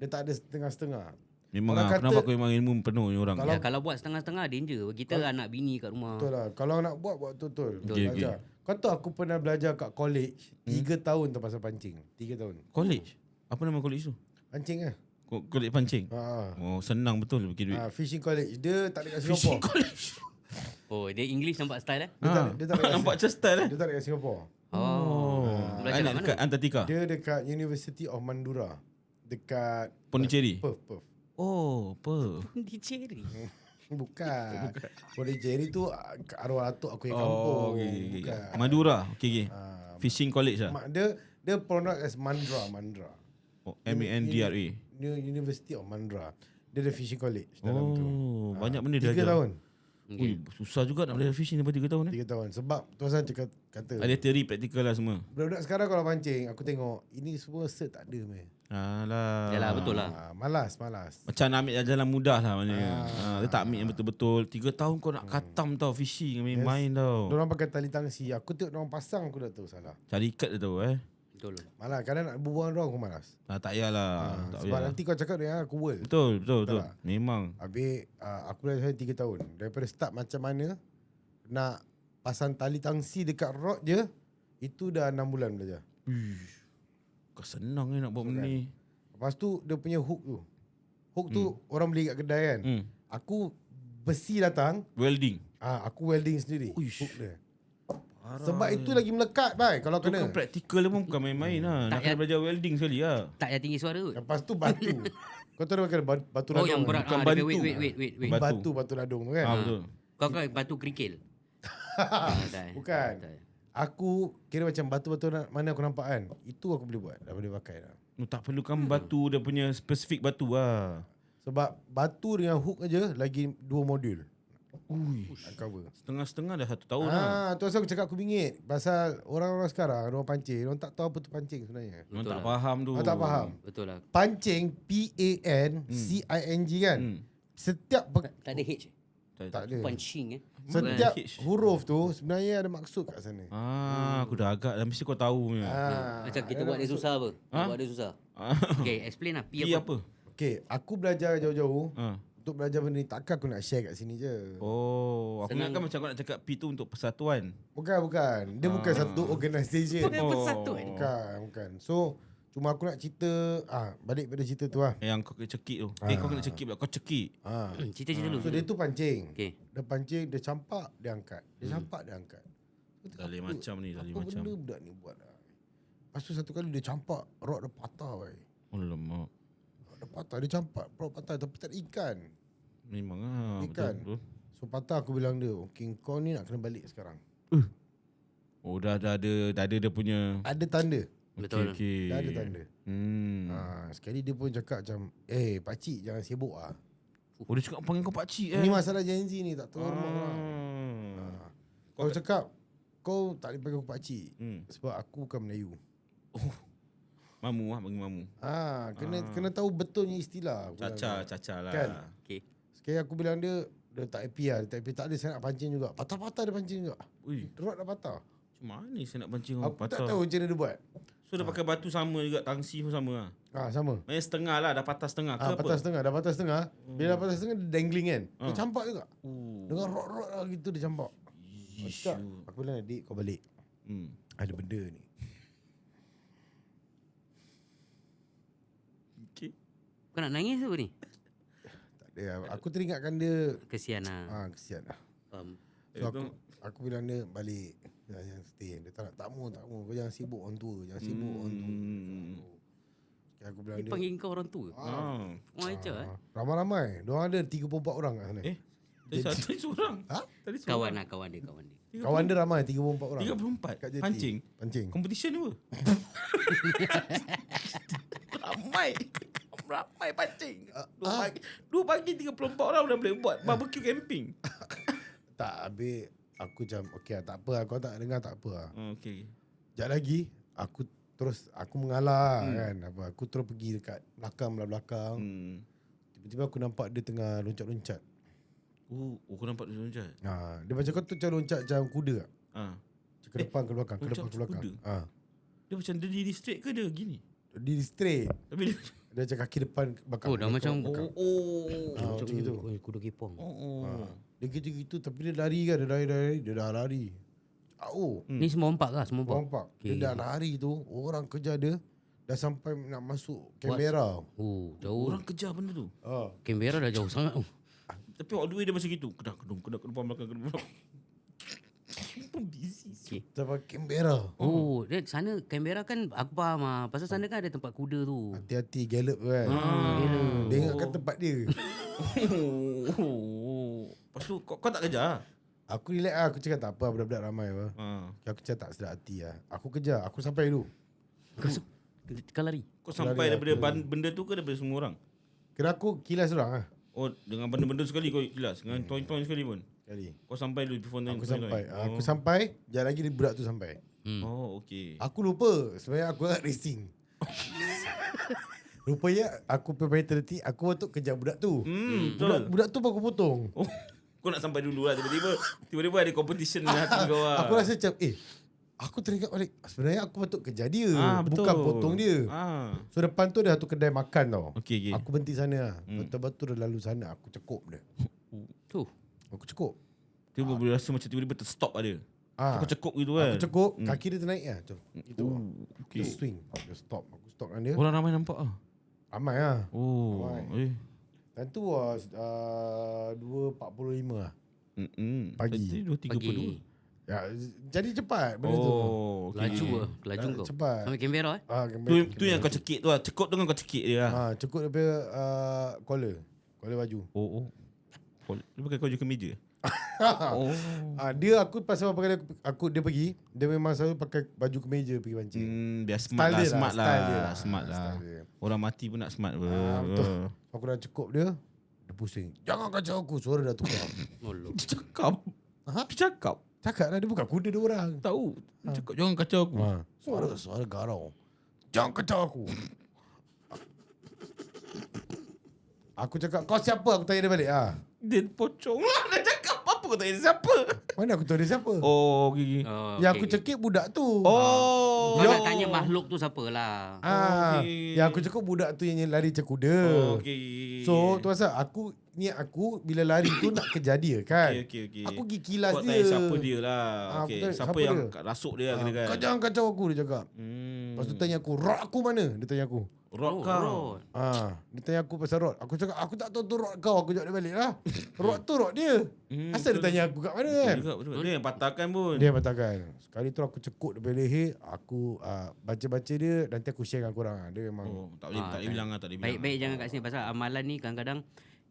Dia tak ada setengah-setengah. Memang lah, kenapa aku memang ilmu penuh ni orang. Kalau buat setengah-setengah danger. Kita anak bini kat rumah. Betul lah. Kalau nak buat betul-betul. Okay. Belajar. Kau tahu aku pernah belajar kat college 3 tahun tu pasal pancing. 3 tahun. College? Apa nama college tu? Pancing lah. College pancing? Senang betul bikin duit. Fishing college. Dia tak dekat Fishing Singapore. college? Dia English nampak style Dia tak dekat nampak macam style Dia tak dekat Singapore. Belajar kat mana? Dekat Antartika? Dia dekat University of Mandurah. Dekat Pondicherry? Perth. Apa? Di cherry. Bukan. Pondicherry tu arwah atuk aku yang kampung. Okay. Bukan. Madura. Okay. Fishing college lah. Dia pronounce as Mandra. M-A-N-D-R-A. University of Mandra. Dia ada fishing college dalam tu. Banyak benda dia 3 ajar. tahun. Ui, susah juga nak belajar fishing lepas 3 tahun 3 tahun. Sebab tuan cakap kata Ada teori praktikal lah semua. budak-budak sekarang kalau pancing, aku tengok ini semua cert tak ada meh. Alah. Yalah, betul lah. Malas. Macam nak ambil jalan mudah lah maknanya. Dia tak ambil yang betul-betul. 3 tahun kau nak khatam tau fishing. Main-main tau. Diorang pakai tali tangsi. Aku tengok diorang pasang, aku dah tahu salah. Cari ikat dia tahu Betul. Malah kadang nak berbual diorang aku malas. Tak payahlah. Tak Sebab payah. nanti kau cakap dengan aku world. Betul. tak? Memang. Habis aku belajar 3 tahun. Daripada start macam mana nak pasang tali tangsi dekat rod je, itu dah 6 bulan belajar. Kau senang nak buat benda ni. Lepas tu dia punya hook tu. Hook tu orang beli kat kedai kan. Aku besi datang, Welding. aku welding sendiri. Uish. Hook dia. Sebab itu lagi melekat bai kalau Tu kena. kan praktikal dia pun bukan main-main lah. Nak kena belajar welding sekali lah. Tak payah tinggi suara kot. Lepas tu batu. Kau tahu pakai batu Oh, ladung. yang berat. bukan Dia bantu. wait. Batu ladung tu kan. Betul. Kau batu kerikil. Bukan. Aku kira macam batu-batu mana aku nampak kan. Itu aku boleh buat. Dah boleh pakai dah. Tak perlukan batu dia punya spesifik batu lah. Sebab batu dengan hook aja lagi 2 modul. Cover. Setengah-setengah dah 1 tahun lah. Tu asal aku cakap aku bingit. Pasal orang-orang sekarang, orang pancing, orang tak tahu apa tu pancing sebenarnya. Orang tak faham tu. Orang tak faham. Betul lah. Pancing, P-A-N-C-I-N-G kan. setiap Tak ada H. tak ada. Punching Setiap H. huruf tu sebenarnya ada maksud kat sana. Aku dah agak dah mesti kau tahu punya. Macam kita buat dia susah apa? Buat dia susah. Okay, explain lah. P P apa? apa? Okay, aku belajar jauh-jauh. Ha. Untuk belajar benda ni takkan aku nak share kat sini je. Oh, aku Senang. ingatkan macam kau nak cakap P tu untuk persatuan. Bukan. Dia bukan satu organisation. Bukan persatuan. Bukan. So, cuma aku nak cerita balik pada cerita tu lah. Yang kau kena cekik tu. Kau kena cekik pula. Kau cekik. Cerita-cerita dulu. So dia tu pancing. Okay. Dia pancing, dia campak, dia angkat. Dia campak, dia angkat. Dah lain macam ni. Dah lain Apa macam. benda budak ni buat lah. Lepas tu satu kali dia campak, rod dia patah. Alamak. Rod dia patah, dia campak, rod patah tapi tak ada ikan. Memang lah. Ikan. Betul. So patah aku bilang dia, okay kau ni nak kena balik sekarang. Oh, dah ada dia punya. Ada tanda. Betul. Okay. Dah ada tanda. Sekali dia pun cakap macam, pakcik jangan sibuk lah. Oh, dia cakap panggil kau pakcik Ni masalah Gen Z ni, tak tahu rumah orang. Kau cakap, kau tak boleh panggil aku pakcik. Sebab aku bukan Melayu. Mamu lah, bagi mamu. Kena tahu betulnya istilah. Aku bilang dia. Caca lah. Kan? Okay. Sekali aku bilang dia tak happy lah. Dia tak happy. Tak ada, saya nak pancing juga. Patah-patah dia pancing juga. Ui, Rod dah patah. macam mana saya nak pancing Aku orang tak patah? tahu macam mana dia buat. So dia pakai batu sama juga, tangsi pun sama lah. Sama. Maksudnya setengah lah, dah patah setengah ke apa? Patah setengah. Dah patah setengah. Bila dah patah setengah, dia dangling kan. Dia campak juga. Oh. Dengan rod-rod lah gitu dia campak. Aku cakap, aku bilang, adik kau balik. Ada benda ni. Okay. Kau nak nangis apa ni? Tak ada. Aku teringatkan dia. Kesian lah. Kesian lah. Faham. So aku bilang dia balik. Jangan stay. Dia tak nak tak mau. Kau jangan sibuk orang tua. Jangan sibuk orang tua. Okay, aku bilang Dia dia. panggil kau orang tua. Orang ajar Ramai-ramai. Diorang ada 34 orang kat sana. Tadi seorang. Tadi seorang. Kawan lah, kawan dia. Kawan dia ramai 34 orang. 34? Kat JT. Pancing. Competition apa? Ramai pancing. Dua pagi 34 orang dah boleh buat barbecue camping. Tak, habis aku macam okay lah, tak apa lah. Kau tak dengar tak apa lah. Okay. Sekejap lagi aku mengalah kan. Aku terus pergi dekat belakang. Tiba-tiba aku nampak dia tengah loncat-loncat. Kau nampak dia loncat? Dia macam kau tu macam loncat macam kuda tak? Ke depan ke belakang. Ke loncat depan ke belakang. kuda? Dia macam dia diri straight ke dia gini? Dia straight. Tapi dia Dia macam kaki depan ke belakang. Oh, dah macam macam gitu. kuda kepong. Dia gitu-gitu tapi dia lari kan. Dia dah lari. Ni semua empat kah? Semua empat? Nampak? Dia dah lari tu. Orang kejar dia. Dah sampai nak masuk Canberra. Jauh. orang kejar benda tu. Canberra dah jauh sangat. Tapi all the way dia macam gitu. Kedap depan belakang. Busy. Okay. Sampai Canberra. Dia sana Canberra kan aku faham lah. Pasal sana kan ada tempat kuda tu. Hati-hati Gallop tu kan. Dia ingatkan tempat dia. Lepas tu kau tak kejar? Aku relax lah. Aku cakap tak apa. Budak-budak ramai apa. Aku cakap tak sedap hati lah. Aku kejar. Aku sampai dulu. Kau lari. Kau sampai daripada benda tu ke daripada semua orang? Kira aku kilas orang lah. Oh, dengan benda-benda sekali kau kilas. Dengan toin-toin sekali pun. Kali. Kau sampai dulu before Aku sampai. Aku sampai. Sekejap lagi budak tu sampai. Oh, okay. Aku lupa. Sebenarnya aku agak racing. Rupanya aku prepare terhenti. Aku untuk kejar budak tu. Budak tu aku potong. Oh, kau nak sampai dulu lah. Tiba-tiba ada competition di hati kau lah. Aku rasa macam aku teringat balik. Sebenarnya aku patut kejar dia. Betul. Bukan potong dia. So depan tu ada satu kedai makan tau. Okay. Aku berhenti sana lah. Betul-betul dah lalu sana. Aku cekup dia. Tu. Aku cekup. Dia boleh rasa macam tiba-tiba terstop ada. Aku cekup gitu kan. Aku cekup. Kaki dia ternaik lah. Macam itu. Okay. Dia swing. Dia stop. Aku stop dengan dia. Orang ramai nampak ah. Ramai lah. Ramai. Dan tu was 2.45 lah. Pagi. 2.32. Ya, jadi cepat benda tu. Okay. Laju lah. Laju kau. Cepat. Sampai Canberra Tu yang kau cekik tu lah. Cekup tu kan kau cekik dia lah. Cukup daripada collar baju. Oh. Dia pakai baju kemeja. Dia aku pasal pakai dia pergi, dia memang selalu pakai baju kemeja pergi pancing. Biar smart lah, smart lah. Style dia. Orang mati pun nak smart. Betul. Aku dah cukup dia pusing. Jangan kacau aku, suara dah tukar. Dia cakap. Dia cakap. Cakap lah, dia bukan kuda dia orang. Tahu. Dia cakap jangan kacau aku. Suara garau. Jangan kacau aku. Aku cakap, kau siapa? Aku tanya dia balik. Dia pocong lah. Dia cakap apa kau tanya dia siapa? Mana aku tahu dia siapa? Oh, okay. Oh, Yang okay, aku okay. cekik budak tu. Oh. Kau nak tanya makhluk tu siapa lah. okey. Yang aku cakap budak tu yang lari macam kuda. Oh, okay. So tu pasal niat aku bila lari tu nak kejar dia kan. Okay. Aku pergi kilas Kau dia. tanya siapa dia lah. Aku Okay. tanya Siapa siapa yang dia? rasuk dia kena kan? Kau jangan kacau aku, dia cakap. Hmm. Lepas tu tanya aku, rod aku mana? Dia tanya aku. Rod kau. Dia tanya aku pasal rod. Aku cakap, aku tak tahu tu rod kau. Aku jawab dia balik lah. Rod tu rod dia. Asal dia tanya aku kat mana kan? Betul. Dia yang patahkan pun. Dia patahkan. Sekali tu aku cekuk daripada leher. Aku baca-baca dia. Nanti aku share dengan korang. Dia memang Oh, tak boleh bilang lah, tak boleh bilang. Baik-baik jangan kat sini pasal amalan ni kadang-kadang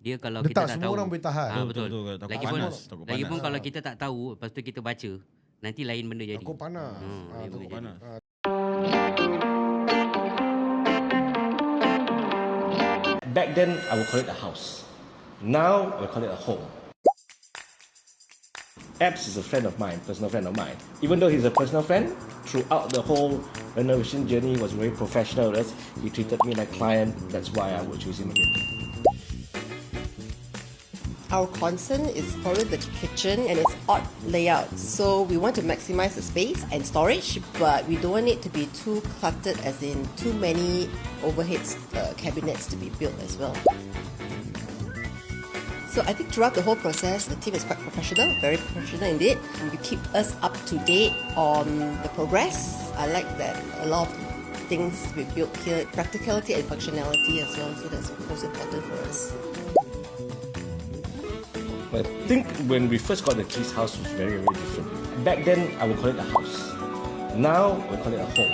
dia kalau Dia kita tak tak semua tahu. orang boleh tahan. Betul. Betul. Takut Lagipun panas, takut lagipun panas. kalau kita tak tahu lepas tu kita baca, nanti lain benda jadi. Takut panas. lain Takut benda jadi. panas. Back then, I would call it a house. Now, I would call it a home. Abs is a friend of mine, personal friend of mine. Even though he's a personal friend, throughout the whole renovation journey, he was very professional with us. He treated me like a client. That's why I would choose him again. Our concern is probably the kitchen and its odd layout. So we want to maximize the space and storage, but we don't want it to be too cluttered, as in too many overhead cabinets to be built as well. So I think throughout the whole process, the team is quite professional, very professional indeed. You keep us up to date on the progress. I like that a lot of things we built here, practicality and functionality as well. So that's most important for us. I think when we first got the keys, house was very, very different. Back then, I would call it a house. Now, we call it a home.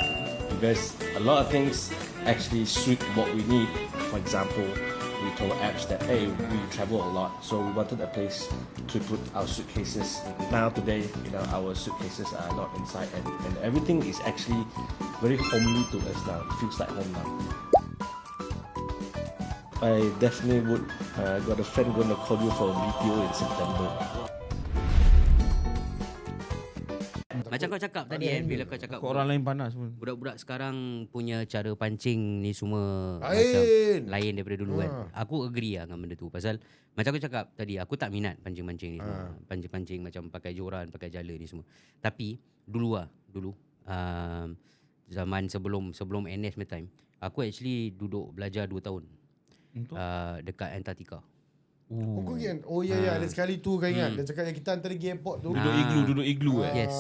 Because a lot of things actually suit what we need. For example, we told Abs that, hey, we travel a lot, so we wanted a place to put our suitcases. Now today, our suitcases are not inside, and everything is actually very homely to us now. It feels like home now. I definitely would. Got a friend gonna call you for a BTO in September. Macam kau cakap tadi kan, bila kau cakap Kau orang lain panas pun. budak-budak sekarang punya cara pancing ni semua Lain. macam lain daripada dulu kan. Aku agree lah dengan benda tu. Pasal macam aku cakap tadi, aku tak minat pancing-pancing ni semua. Pancing-pancing macam pakai joran, pakai jala ni semua. Tapi dulu zaman sebelum NS punya time, aku actually duduk belajar 2 tahun. Dekat Antartika. Kau ingat? Oh ya, ada sekali tu kau ingat. Dia cakap yang kita hantar pergi airport tu. Duduk iglu Yes.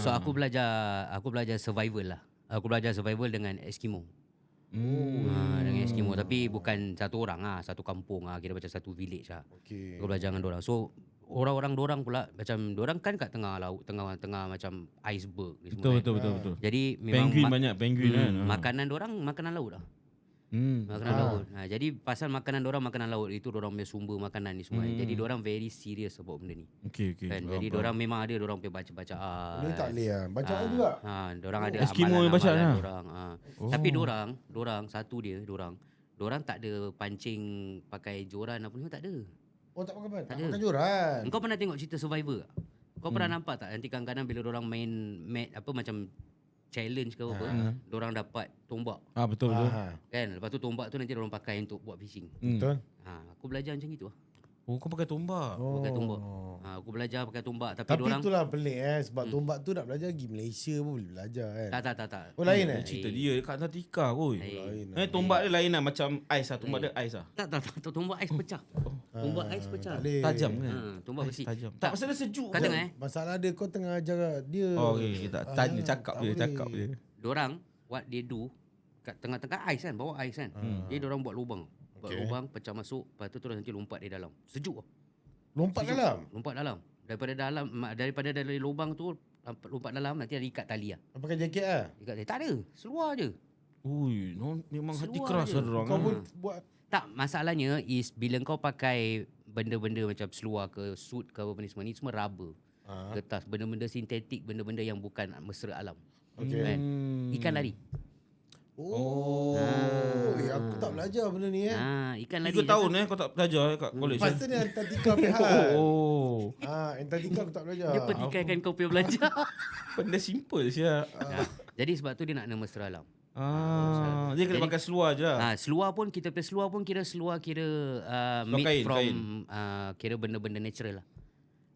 So aku belajar survival lah. Aku belajar survival dengan Eskimo. Dengan Eskimo, tapi bukan satu orang lah, satu kampung lah, kira macam satu village lah. Okay. Aku belajar dengan dorang. So orang-orang dorang pula macam dorang kan kat tengah laut, tengah macam iceberg ni semua. Betul. Jadi memang Penguin banyak, penguin kan. makanan dorang makanan laut lah. Makanan laut. Jadi pasal makanan laut itu dorang punya sumber makanan ni semua. Jadi dorang very serious about benda ni. Okay. Kan? Jadi dorang memang ada dorang punya bacaan. Dia tak boleh lah. Bacaan juga. Dorang ada Eskimo yang bacaan lah. dorang. Tapi dorang satu dia, dorang tak ada pancing pakai joran apa ni, tak ada. Oh tak pakai Tak tak ada. pakai joran. Engkau pernah tengok cerita Survivor tak? Kau pernah nampak tak nanti kadang-kadang bila dorang main apa macam challenge ke apa, dorang dapat tombak Betul. kan. Lepas tu tombak tu nanti dorang pakai untuk buat fishing. Betul. Aku belajar macam gitu lah. Oh, kau pakai tombak. Pakai tombak. Aku belajar pakai tombak, tapi Tapi dorang itulah pelik sebab tombak tu nak belajar pergi Malaysia pun boleh belajar kan. tak. Oh lain Cerita dia kat Antartika kot. Lain. Tombak dia lain lah, macam ais lah. Tombak dia ais lah. Tak, tombak ais pecah. Tombak ais pecah. Tak boleh. Tajam kan? Tombak besi. Tajam. Tak, pasal dia sejuk Kau kan? tengok Masalah dia kau tengah ajar dia. Oh, okay. Tak tanya, cakap tak je, boleh. cakap je. Dorang what they do kat tengah-tengah ais kan, bawa ais kan. Jadi dorang buat lubang. Buat lubang, pecah masuk, lepas tu terus nanti lompat di dalam. Sejuk lah. Lompat dalam. Lompat dalam. Daripada dari lubang tu lompat dalam, nanti ada ikat tali lah. Pakai jaket ah. Ikat tali. Tak ada. Seluar je. Ui, memang hati Seluar keras je. lah dorang. Kau pun buat Tak, masalahnya is bila kau pakai benda-benda macam seluar ke suit ke apa ni semua rubber. Kertas, benda-benda sintetik, benda-benda yang bukan mesra alam. Okey. Kan? Ikan lari. Aku tak belajar benda ni Ikan lari. 3 tahun kau tak belajar kat college. Masa ni Antartika pihak. Oh. Antartika aku tak belajar. Dia petikaikan kau punya belajar. Benda simple je. Jadi sebab tu dia nak mesra alam. Dia kena Jadi- pakai seluar je lah. Seluar pun kita punya seluar pun kira made kain, from kain. kira benda-benda natural lah.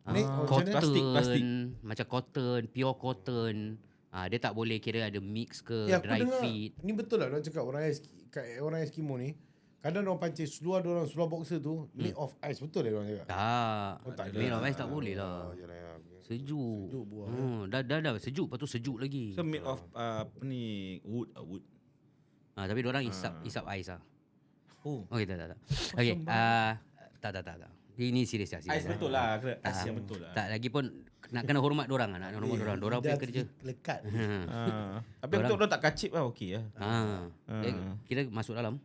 Ni, macam Cotton, mana? Plastik. macam cotton, pure cotton. Dia tak boleh kira ada mix ke Ya, aku dry dengar. fit. Ni betul lah orang cakap orang Eskimo ni. Kadang orang pancing seluar diorang, seluar boxer tu made of ice. Betul dia orang cakap? Tak, Oh, tak ada. made of ice tak boleh lah. Yalah. Sejuk. Sejuk buah, Dah sejuk, lepas tu sejuk lagi. So made of apa ni, wood. Tapi diorang isap ais lah. Oh. Okay, tak. Okay, tak. Ini serius lah. Ais betul lah. Ais yang betul lah. Tak, lagi pun nak kena hormat diorang lah. Nak kena hormat diorang. Diorang punya kerja. Lekat. Tapi untuk orang tak kacip lah okey lah. Dia kira masuk dalam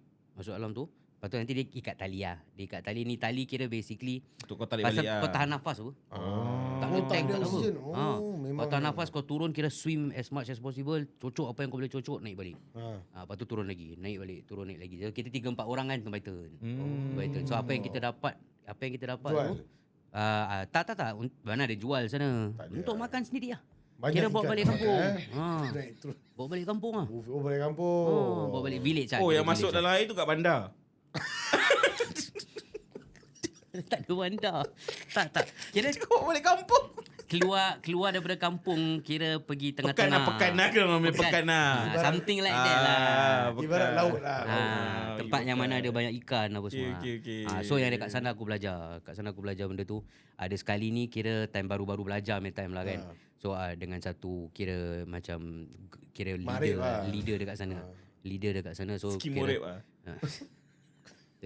tu. Lepas tu nanti dia ikat tali lah. Dia ikat tali ni, tali kira basically Untuk kau tarik pasal balik lah. kau tahan nafas tu. Tak ada tak tank, ada tak ada oksigen. apa. Memang. Kau tahan nafas, kau turun kira swim as much as possible. Cocok apa yang kau boleh cocok, naik balik. Lepas tu turun lagi, naik balik, turun naik lagi. So kita 3-4 orang kan by turn. By turn. So apa yang kita dapat Jual? tu tak. Mana ada jual sana. Untuk makan sendiri lah. Banyak Kira bawa ikan balik makan, kampung. Naik terus. Bawa balik kampung lah. Oh, balik kampung. Bawa balik village lah. Oh, kira yang masuk village dalam air tu kat bandar. lah. Tak ada bandar. Tak. Kira Bawa balik kampung. keluar daripada kampung, kira pergi tengah-tengah. Pekan lah kena namanya pekan lah. Something like that lah. Ibarat laut lah. Tempat yang mana ada banyak ikan apa semua. Okey. So yang dekat sana aku belajar. Kat sana aku belajar benda tu. Ada sekali ni kira time baru-baru belajar punya time lah kan. So dengan satu kira macam Marip lah. leader dekat sana. Leader dekat sana. So Eskimo kira rap lah. So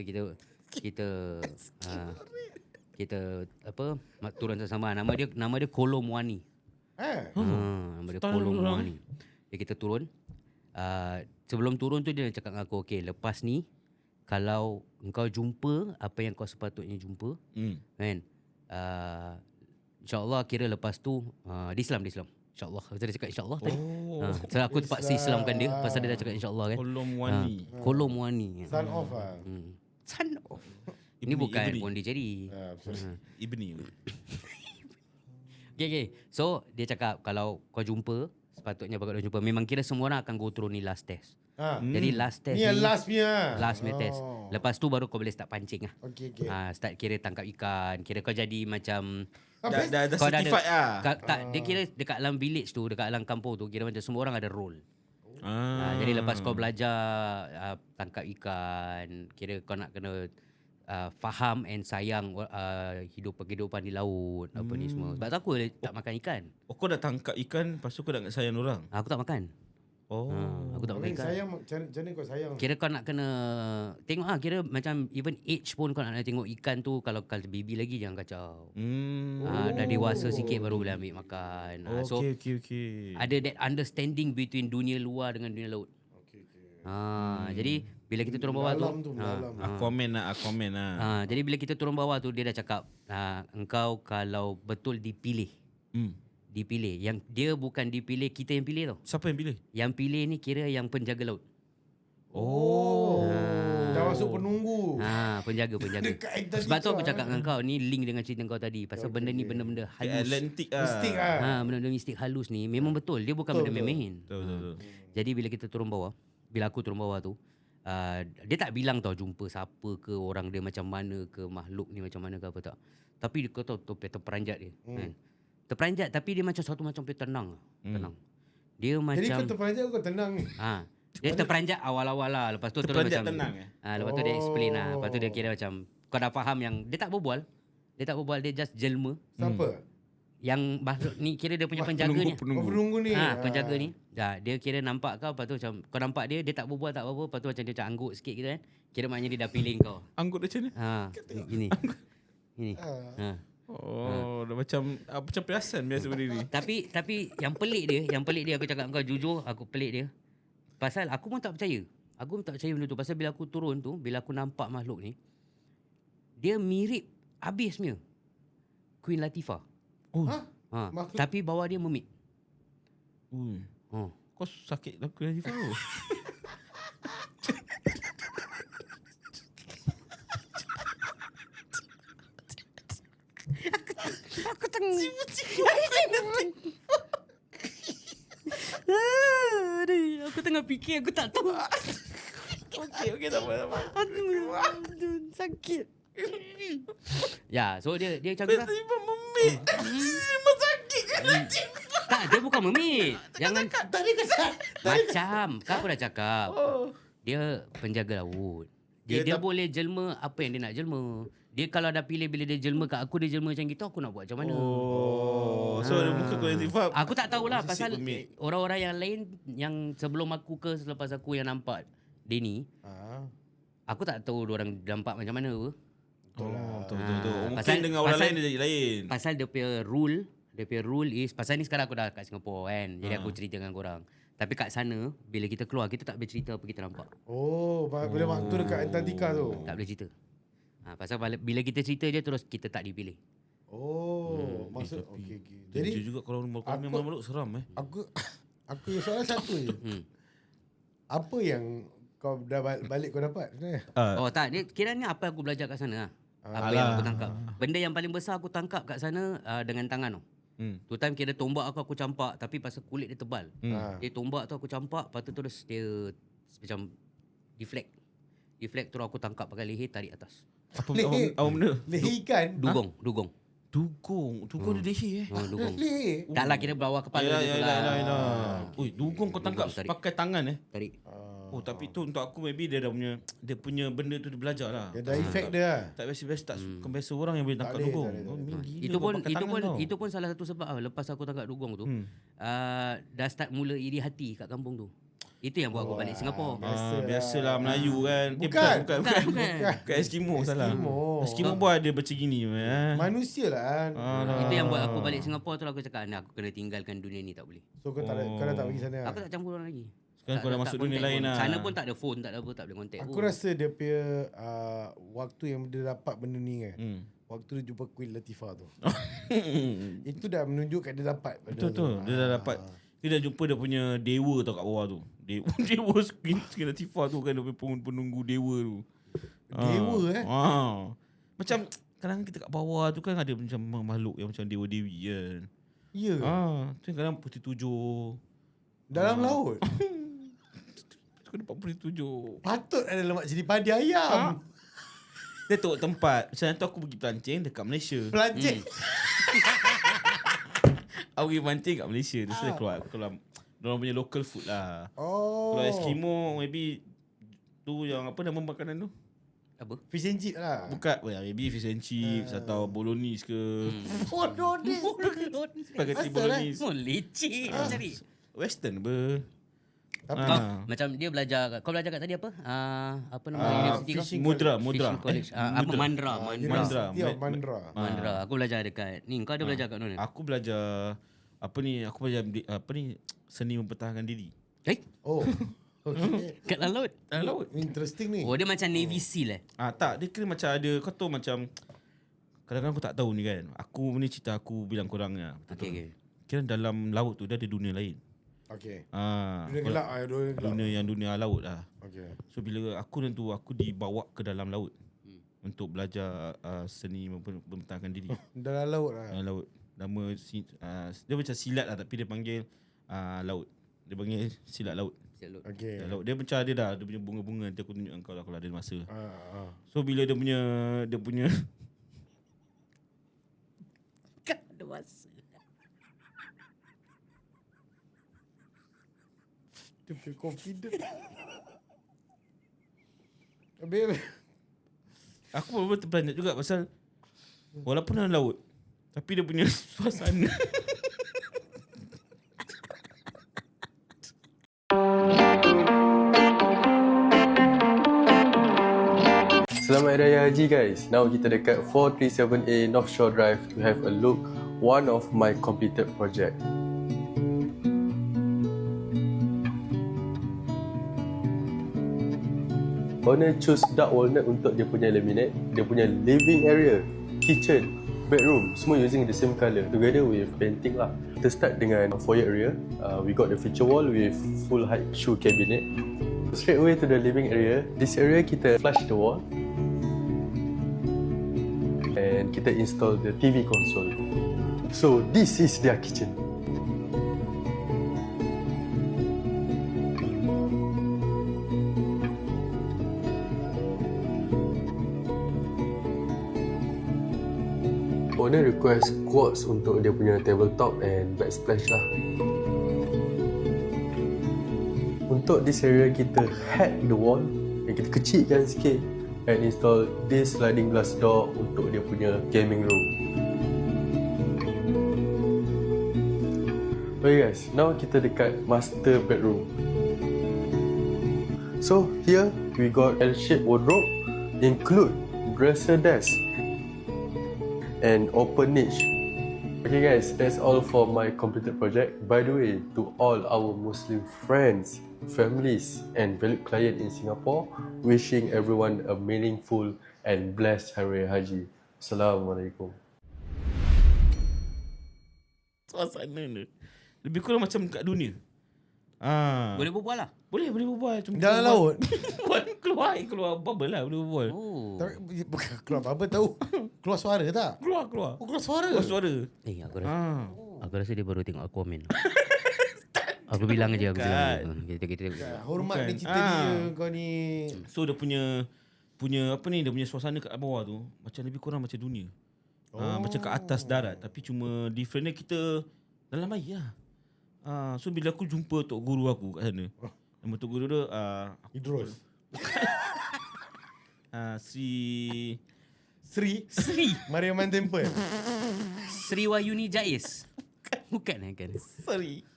kita apa turun sama nama dia Kolom Wani. Nama dia Kolom Wani. Jadi kita turun. Sebelum turun tu dia cakap dengan aku, okey, lepas ni kalau engkau jumpa apa yang kau sepatutnya jumpa, kan? InsyaAllah kira lepas tu di Islam. InsyaAllah. Dia cakap insyaAllah tadi. So aku terpaksa Islamkan dia pasal dia dah cakap insyaAllah kan. Kolom Wani. Kolom Wani. Son of lah. Son of. Ini bukan Pondicherry. Ibni. Okay. So dia cakap kalau kau jumpa, sepatutnya kau jumpa. Memang kira semua orang akan go through ni last test. Jadi last test Ni yang last punya. Last punya test. Lepas tu baru kau boleh start pancing lah. Okey. Start kira tangkap ikan. Kira kau jadi macam Dah kau dah certified lah. Tak, dia kira dekat dalam village tu, dekat dalam kampung tu, kira macam semua orang ada role. Jadi lepas kau belajar tangkap ikan, kira kau nak kena faham and sayang kehidupan di laut, apa ni semua. Sebab tu aku tak makan ikan. Kau dah tangkap ikan, lepas tu kau dah sayang orang. Aku tak makan. Aku tak makan ikan. Sayang, macam mana kau sayang? Kira kau nak kena tengok kira macam even age pun kau nak tengok ikan tu. Kalau baby lagi jangan kacau. Dah dewasa sikit baru boleh ambil makan. So Okay. ada that understanding between dunia luar dengan dunia laut. Jadi bila kita turun bawah tu, Aquaman lah. jadi bila kita turun bawah tu dia dah cakap engkau kalau betul dipilih. Dipilih. Yang dia bukan dipilih, kita yang pilih tau. Siapa yang pilih? Yang pilih ni kira yang penjaga laut. Dah masuk penunggu. Penjaga. Sebab tu aku cakap dengan kau ni link dengan cerita kau tadi. Pasal benda ni benda-benda halus. Atlantic Mistik lah. Benda-benda mistik halus ni memang betul. Dia bukan benda main-main. Betul. Jadi bila kita turun bawah, bila aku turun bawah tu, dia tak bilang tau jumpa siapa ke, orang dia macam mana ke, makhluk ni macam mana ke apa tak. Tapi dia tahu terperanjat dia. Kan? Terperanjat tapi dia macam satu macam tenang. Dia macam Jadi kau terperanjat kau tenang ni. Dia terperanjat awal-awal lah. Lepas tu terus Terperanjat macam tenang lepas tu dia explain lah. Lepas tu dia kira macam kau dah faham yang dia tak berbual. Dia just jelma. Siapa? Yang makhluk ni kira dia punya penjaga ni. Penunggu ni. Penjaga ni. Dia kira nampak kau, lepas tu macam kau nampak dia tak berbual tak apa-apa, lepas tu macam dia macam anggut sikit gitu kan. Kira maknanya dia dah pilih kau. Anggut macam ni? Gini. Dah macam perasan biasa benda ni. Tapi yang pelik dia aku cakap kau jujur, aku pelik dia. Pasal aku pun tak percaya. Aku pun tak percaya benda tu. Pasal bila aku turun tu, bila aku nampak makhluk ni, dia mirip habisnya Queen Latifah. Tapi bawah dia memik. Kau sakit dah Queen Latifah tu. Aku tengah aku tengah tengah fikir, aku tak tahu. Okey, tak apa. Aduh, sakit. Ya, so dia macam tu lah. Memang sakit kan? Tak, dia bukan memit. Jangan Tadi kesan. macam. Kan aku dah cakap. Dia penjaga laut. Dia boleh jelma apa yang dia nak jelma. Dia kalau dah pilih bila dia jelma kat aku, dia jelma macam gitu, aku nak buat macam mana? So dia muka kolektif faham. Aku tak tahulah Sisik pasal pemik. orang-orang yang lain yang sebelum aku ke selepas aku yang nampak Denny, aku tak tahu diorang nampak macam mana apa. Betul. Mungkin Pasal- dengan orang pasal- lain dia jadi lain. Pasal dia punya rule is, pasal ni sekarang aku dah kat Singapore kan. Jadi aku cerita dengan korang. Tapi kat sana, bila kita keluar, kita tak boleh cerita apa kita nampak. Bila waktu dekat Antartika tu. Tak boleh cerita. Pasal bila kita cerita je terus kita tak dipilih. Maksud okey. Jadi Jadi juga kalau memang meluk seram aku soalan satu je. Apa yang kau dah balik kau dapat sebenarnya? Oh tak, ni kiranya apa aku belajar kat sana lah. Apa yang aku tangkap. Benda yang paling besar aku tangkap kat sana dengan tangan tu. Tu time kira tombak aku campak, tapi pasal kulit dia tebal. Dia tombak tu aku campak, lepas tu terus dia macam deflect. Deflect terus aku tangkap pakai leher, tarik atas. Apa benda? Leher ikan. Dugong. Dugong dia leher Dugong. Leher. Tak lah, kira bawah kepala dia tu lah. Ui, dugong kau tangkap Dugong tarik. pakai tangan Tarik. tapi tu untuk aku maybe dia punya benda tu dia belajar lah. Dia dah efek dia lah. Tak biasa-biasa bukan biasa orang yang boleh tangkap boleh, dugong. tak boleh. Itu pun salah satu sebab lepas aku tangkap dugong tu, dah start mula iri hati kat kampung tu. Itu yang buat aku balik Singapore. Biasalah Melayu kan. Bukan. Bukan Eskimo salah. Eskimo pun ada macam gini. Manusia lah. Itu yang buat aku balik Singapore tu lah, aku cakap, aku kena tinggalkan dunia ni, tak boleh. So kau dah tak pergi sana. Aku tak campur orang lagi. Sekarang kau dah masuk dunia lain lah. Sana pun tak ada phone, tak ada apa, tak boleh contact. Aku rasa dia punya waktu yang dia dapat benda ni kan. Waktu dia jumpa Queen Latifah tu. Itu dah menunjukkan dia dapat benda tu. Betul. Dia dah dapat. Dia dah jumpa dia punya dewa tau kat bawah tu. Dewa Queen Latifah tu kan, dia punya penunggu dewa tu. Dewa Macam kadang kita kat bawah tu kan ada macam makhluk yang macam dewa-dewi kan. Ya. Tu kadang putih tujuh. Dalam laut. Kau dapat putih tujuh. Patut ada lemak cili padi ayam. Dia tengok tempat. Macam tu aku pergi pelancing dekat Malaysia. Pelancing. Aku pergi pancing kat Malaysia. Terus dia keluar diorang punya local food lah. Kalau Eskimo maybe tu yang apa nama makanan tu? Apa? Fish and chip lah. Bukan, maybe fish and chips atau bolognese ke. Bolognese. Spaghetti bolognese. Leceh nak cari. Western ber. Macam dia belajar, kau belajar kat tadi apa? Apa nama universiti kau? Mudra. Fishing College. Apa Mandra. Aku belajar dekat ni. Kau ada belajar kat mana? Aku belajar aku belajar seni mempertahankan diri. Okay. Kat laut. Laut. Interesting ni. Oh, dia macam Navy SEAL Tak, dia kira macam ada, kau tahu macam kadang-kadang aku tak tahu ni kan. Aku ni cerita aku bilang korang lah. Okay. Kira dalam laut tu dia ada dunia lain. Okay. Dunia gelap. Dunia laut lah. Okay. So bila aku dibawa ke dalam laut untuk belajar seni mempertahankan diri. Dalam laut lah. Dalam laut. Nama dia macam silat lah, tapi dia panggil laut. Dia panggil silat laut. Okay. Laut. Dia macam ada dah, dia punya bunga-bunga, nanti aku tunjuk kau lah kalau ada masa. So bila dia punya Kat ada masa. Dia punya confident. Habis aku pun terperanjat juga pasal walaupun dalam laut, tapi dia punya suasana. Selamat Raya Haji guys. Now kita dekat 437A North Shore Drive to have a look one of my completed project. Owner choose dark walnut untuk dia punya laminate, dia punya living area, kitchen, bedroom, semua using the same colour together with painting lah. Kita start dengan foyer area. We got the feature wall with full height shoe cabinet. Straight away to the living area. This area kita flush the wall and kita install the TV console. So this is their kitchen. owner request quartz untuk dia punya tabletop and backsplash lah. Untuk this area kita hack the wall dan kita kecilkan sikit and install this sliding glass door untuk dia punya gaming room. Okay guys, now kita dekat master bedroom. So here we got L-shaped wardrobe, include dresser desk and open niche. Okay guys, that's all for my completed project. By the way, to all our Muslim friends, families and valued client in Singapore, wishing everyone a meaningful and blessed Hari Raya Haji. Assalamualaikum. Suasana ni lebih kurang macam kat dunia. Boleh berbual lah. Boleh berbual. Cuma Dalam laut. keluar bubble lah, boleh berbual. Oh. Bukan keluar apa tahu. Keluar suara tak? Keluar. Oh, keluar suara. Aku rasa dia baru tengok Aquaman. Aku bilang je. Kita Hormat dia cerita dia kau ni. So dia punya apa ni, dia punya suasana kat bawah tu macam lebih kurang macam dunia. Macam kat atas darat, tapi cuma differentnya kita dalam air lah. So bila aku jumpa tok guru aku kat sana, nama tok guru dia Idrus. Sri Mariaman Temple. Sri Wahyuni Jais. Bukan kan? Sri.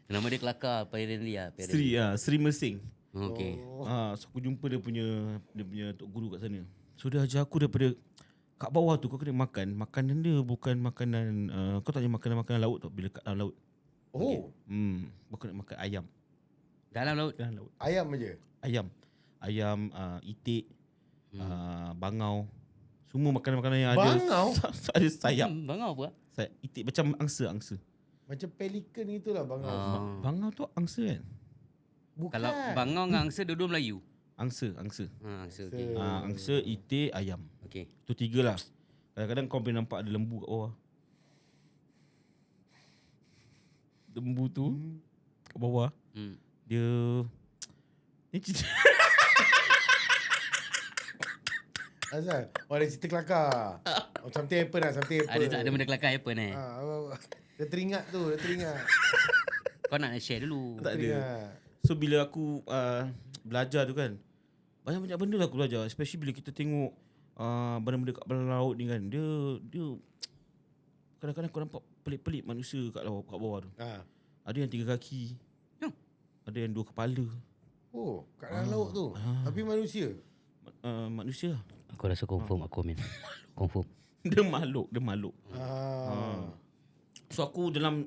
Nama dia kelakar apparently lah. Sri Mersing. Okay. So aku jumpa dia punya tok guru kat sana. So dia ajar aku daripada kat bawah tu kau kena makan. Makanan dia bukan makanan kau tak boleh makanan laut tau bila kat dalam laut. Oh. Bukan nak makan ayam. Dalam laut. Ayam aja. Ayam, itik, bangau. Semua makanan-makanan yang Bangau? ada sayap. Bangau apa? Itik macam angsa. Macam pelikan itulah bangau. Bangau tu angsa kan? Bukan. Kalau bangau dengan angsa dua-dua Melayu. Angsa. Angsa, okey. Angsa, itik, ayam. Okey. Tu 3 lah. Kadang-kadang kau boleh nampak ada lembu kat bawah. Lembu tu kat bawah. Dia ni cerita Azal. Ada cerita kelakar. Something happen lah. Ada tak ada benda kelakar apa ni? Dia teringat. Kau nak share dulu. tak ada. So bila aku belajar tu kan, banyak-banyak benda lah aku belajar. Especially bila kita tengok benda-benda kat bawah laut ni kan. Dia kadang-kadang kau nampak pelik-pelik manusia kat bawah tu. Ada yang 3 kaki. Ada yang 2 kepala. Oh, kat dalam laut tu. Tapi manusia. Manusia. Aku rasa confirm Aquaman. Confirm. Dia makhluk. So aku dalam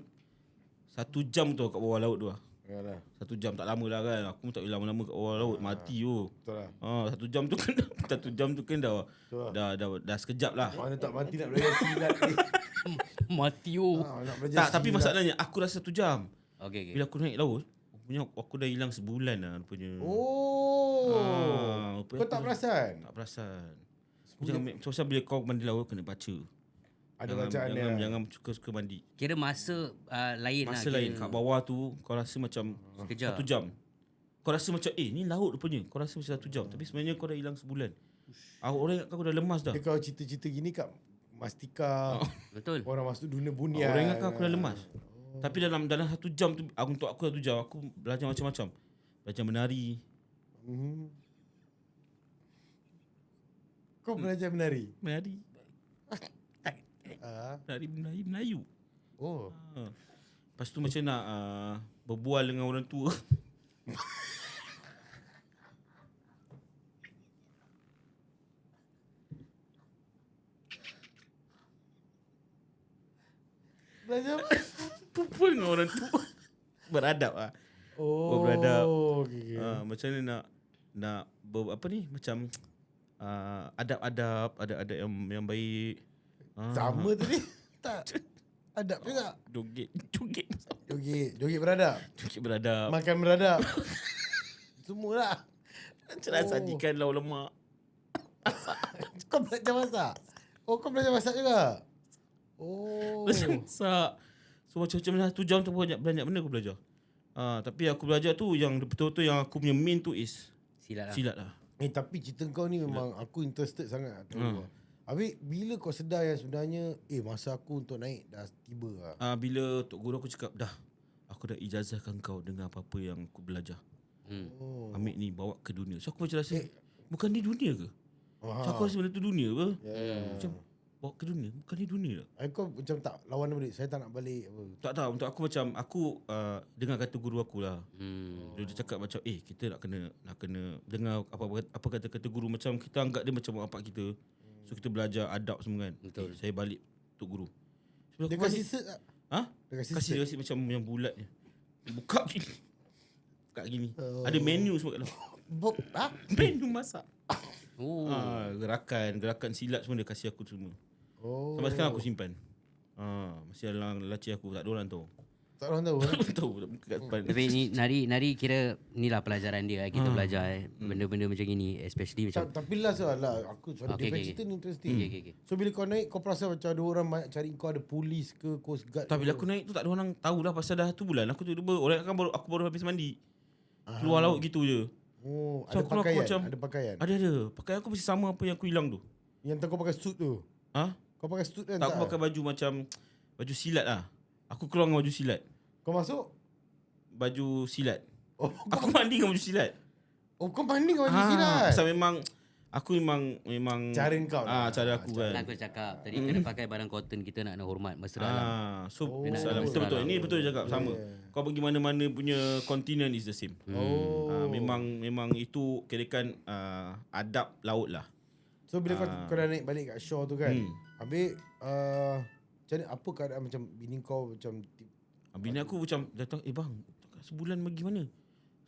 1 jam tu kat bawah laut tu lah. Yalah. 1 jam tak lama lah kan. Aku tak lama-lama kat bawah laut. Mati tu. Betul lah. 1 jam tu kan 1 jam tu kan dah sekejap lah. Mana tak mati nak belajar silat ni. Mati nak belajar Tak, tapi silat. masalahnya aku rasa 1 jam. Okay. Bila aku naik laut, aku dah hilang sebulan lah rupanya. Kau tak perasan? Tak perasan. Jangan bila kau mandi laut kena baca. Ada bacaan dia. Jangan suka-suka mandi. Kira masa lain lah. Masa lain kat bawah tu kau rasa macam Sekejap. 1 jam. Kau rasa macam ni laut rupanya. Kau rasa macam 1 jam, tapi sebenarnya kau dah hilang sebulan. Orang ingat kau dah lemas dah. Kau cerita-cerita gini kat Mastika. Betul. Orang masuk dunia bunian. Orang ingat aku dah lemas. Tapi dalam 1 jam tu untuk aku 1 jam aku belajar macam-macam. Belajar menari. Kau belajar menari? Menari Melayu. Lepas tu macam nak berbual dengan orang tua. Belajar Berbual dengan orang tua. Beradab lah. Beradab. Okay. Macam ni nak apa ni, macam adab-adab, ada yang baik. Sama tu ni. Tak. Adab juga. Joget beradab. Joget beradab. Makan beradab. Semualah. Cerah sajikan lauk lemak. Kau belajar masak? Kau belajar masak juga? Belajar masak. So macam-macam lah. 1 jam tu banyak benda aku belajar. Tapi aku belajar tu yang betul-betul yang aku punya main tu is Silat lah. Silat lah. Tapi cerita kau ni memang aku interested sangat lah tahu. Habis bila kau sedar yang sebenarnya masa aku untuk naik dah tiba lah. Bila Tok Guru aku cakap dah, aku dah ijazahkan kau dengan apa-apa yang aku belajar. Ambil ni bawa ke dunia. So aku macam rasa bukan di dunia ke? So aku rasa benda tu dunia ke? Macam bawa ke dunia, bukan di dunia lah. Kau macam tak lawan balik. Saya tak nak balik apa. Tak, untuk aku macam aku dengar kata guru aku lah. Dia cakap macam kita nak kena dengar apa kata guru, macam kita anggap dia macam bapak kita. So kita belajar adab semua kan. Betul. Saya balik Tok Guru. Dia kasih cert tak? Dia Kasih macam yang bulat ni. Buka gini. Ada menu semua kat dalam. Menu masak. Gerakan silat semua dia kasih aku semua. Sampai sekarang aku simpan. Masih dalam laci aku, tak ada orang tahu. Tak orang tahu. Tahu kat depan. Tapi ni Nari kira ni lah pelajaran dia. Kita belajar benda-benda macam gini, especially macam Tapi last lah aku dia cerita ni interesting. So bila kau naik kau perasan macam ada orang banyak cari kau, ada polis ke, coast guard. Tak, bila aku naik tu tak ada orang tahu dah pasal dah tu bulan. Aku tiba-tiba orang kan aku baru habis mandi. Keluar laut gitu je. So So ada pakaian, macam, ada pakaian. Ada. Pakaian aku masih sama apa yang aku hilang tu. Yang kau pakai suit tu. Kau pakai suit kan? Tak, aku pakai baju macam baju silat lah. Aku keluar dengan baju silat. Kau masuk? Baju silat. Aku mandi dengan baju silat. Kau mandi dengan baju silat. Pasal aku memang cara kau lah. Cara aku kan. aku cakap tadi kena pakai barang cotton, kita nak hormat mesra lah. So salah. betul. Ini betul cakap sama. Kau pergi mana-mana punya kontinen is the same. Memang itu kirakan adab laut lah. So bila kau dah naik balik kat shore tu kan. Habis macam mana, apa keadaan macam bini kau macam bini aku macam datang, bang, sebulan pergi mana?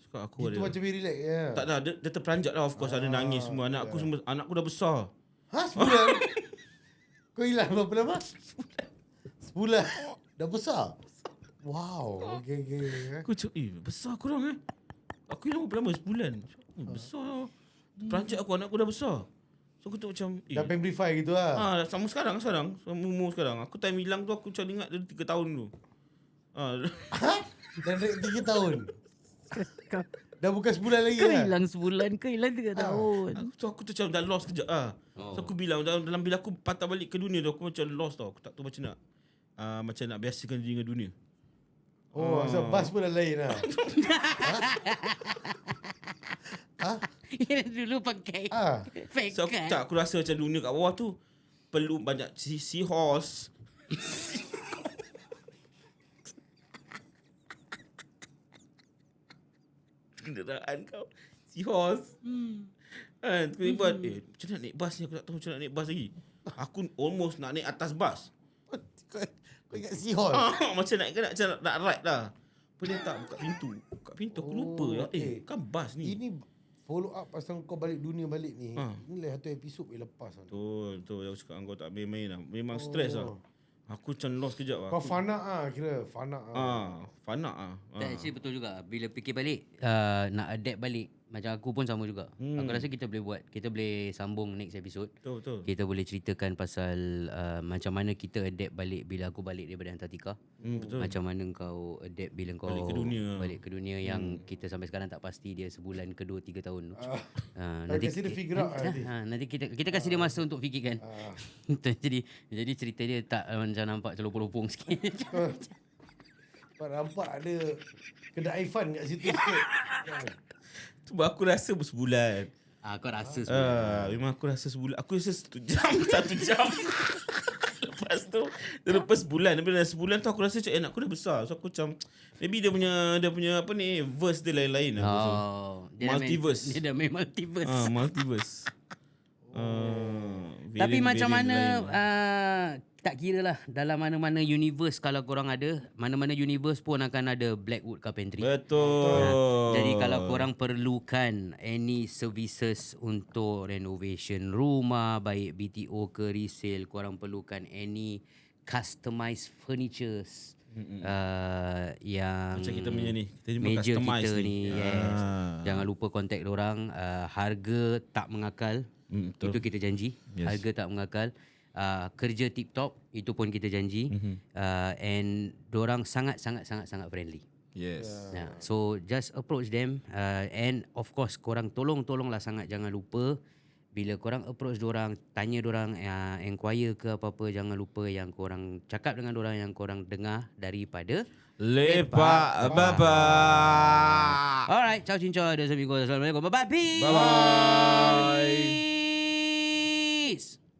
Cakap aku itu macam very relax ya. Tak dah, dia terperanjat lah, of course. Ada nangis semua. Anakku dah besar. Sebulan? Kau hilang berapa lama? Sebulan. Dah besar? Wow. Okay. Aku cakap, besar korang Aku hilang berapa lama? Sebulan. Besar. Peranjat aku, anakku dah besar. So aku tu macam dah pamplify gitu lah. Sama sekarang. Sama umur sekarang. Aku time hilang tu aku macam ingat dia 3 tahun tu. Dan 3 tahun. Dah bukan sebulan lagi Kau hilang sebulan, kau hilang 3 tahun. Aku tu macam dah lost kejap So aku bilang dalam bila aku patah balik ke dunia tu, aku macam lost tau. Aku tak tahu macam nak biasakan diri dengan dunia. So bas pun dah lain lah. Dulu pakai So aku rasa macam dunia kat bawah tu perlu banyak seahorse. Kenderaan kau seahorse. Kan tiba-tiba macam nak naik bas ni, aku tak tahu macam nak naik bas lagi. Aku almost nak naik atas bas. Kau ingat seahorse? Macam nak ride lah. Apa dia tak buka pintu aku lupa. Kan bas ni. Ini follow up pasal kau balik dunia balik ni. Ini lah satu episod lepas. Betul. Aku cakap kau tak main-main lah. Memang stres lah. Aku macam lost kejap lah. Kau fana kira. Fana Actually betul juga. Bila fikir balik, nak adapt balik. Macam aku pun sama juga. Aku rasa kita boleh buat. Kita boleh sambung next episode. Betul. Kita boleh ceritakan pasal macam mana kita adapt balik bila aku balik daripada Antartika. Betul. Macam mana kau adapt bila kau balik ke dunia yang kita sampai sekarang tak pasti dia sebulan ke 2-3 tahun tu. Nanti kasi dia figure out nanti kita kasih dia masa untuk fikirkan. Jadi cerita dia tak macam nampak celopong-lopong sikit. Nampak ada kedai Aifan kat situ sikit. Sebab aku rasa sebulan. Kau rasa sebulan. Memang aku rasa sebulan. Aku rasa 1 jam. 1 jam. Lepas tu lepas sebulan. Lepas sebulan tu aku rasa macam aku dah besar. So aku macam maybe dia punya apa ni, verse dia lain-lain lah. Multiverse. Dia dah main multiverse. Multiverse. Tapi macam mana tak kira lah dalam mana-mana universe, kalau korang ada, mana-mana universe pun akan ada Blackwood Carpentry. Betul. Jadi kalau korang perlukan any services untuk renovation rumah, baik BTO ke resale, korang perlukan any customized furnitures yang macam kita punya ni, kita meja customize kita ni. Jangan lupa contact dorang. Harga tak mengakal. Itu kita janji. Harga tak mengakal. Kerja tip top, itu pun kita janji. And dorang sangat friendly. Yes. So just approach them and of course korang tolonglah sangat jangan lupa bila korang approach dorang, tanya dorang, inquire ke apa-apa, jangan lupa yang korang cakap dengan dorang yang korang dengar daripada Lepak Bapa. Alright, ciao cincau, Assalamualaikum. Bye bye. Peace. Bye. Peace.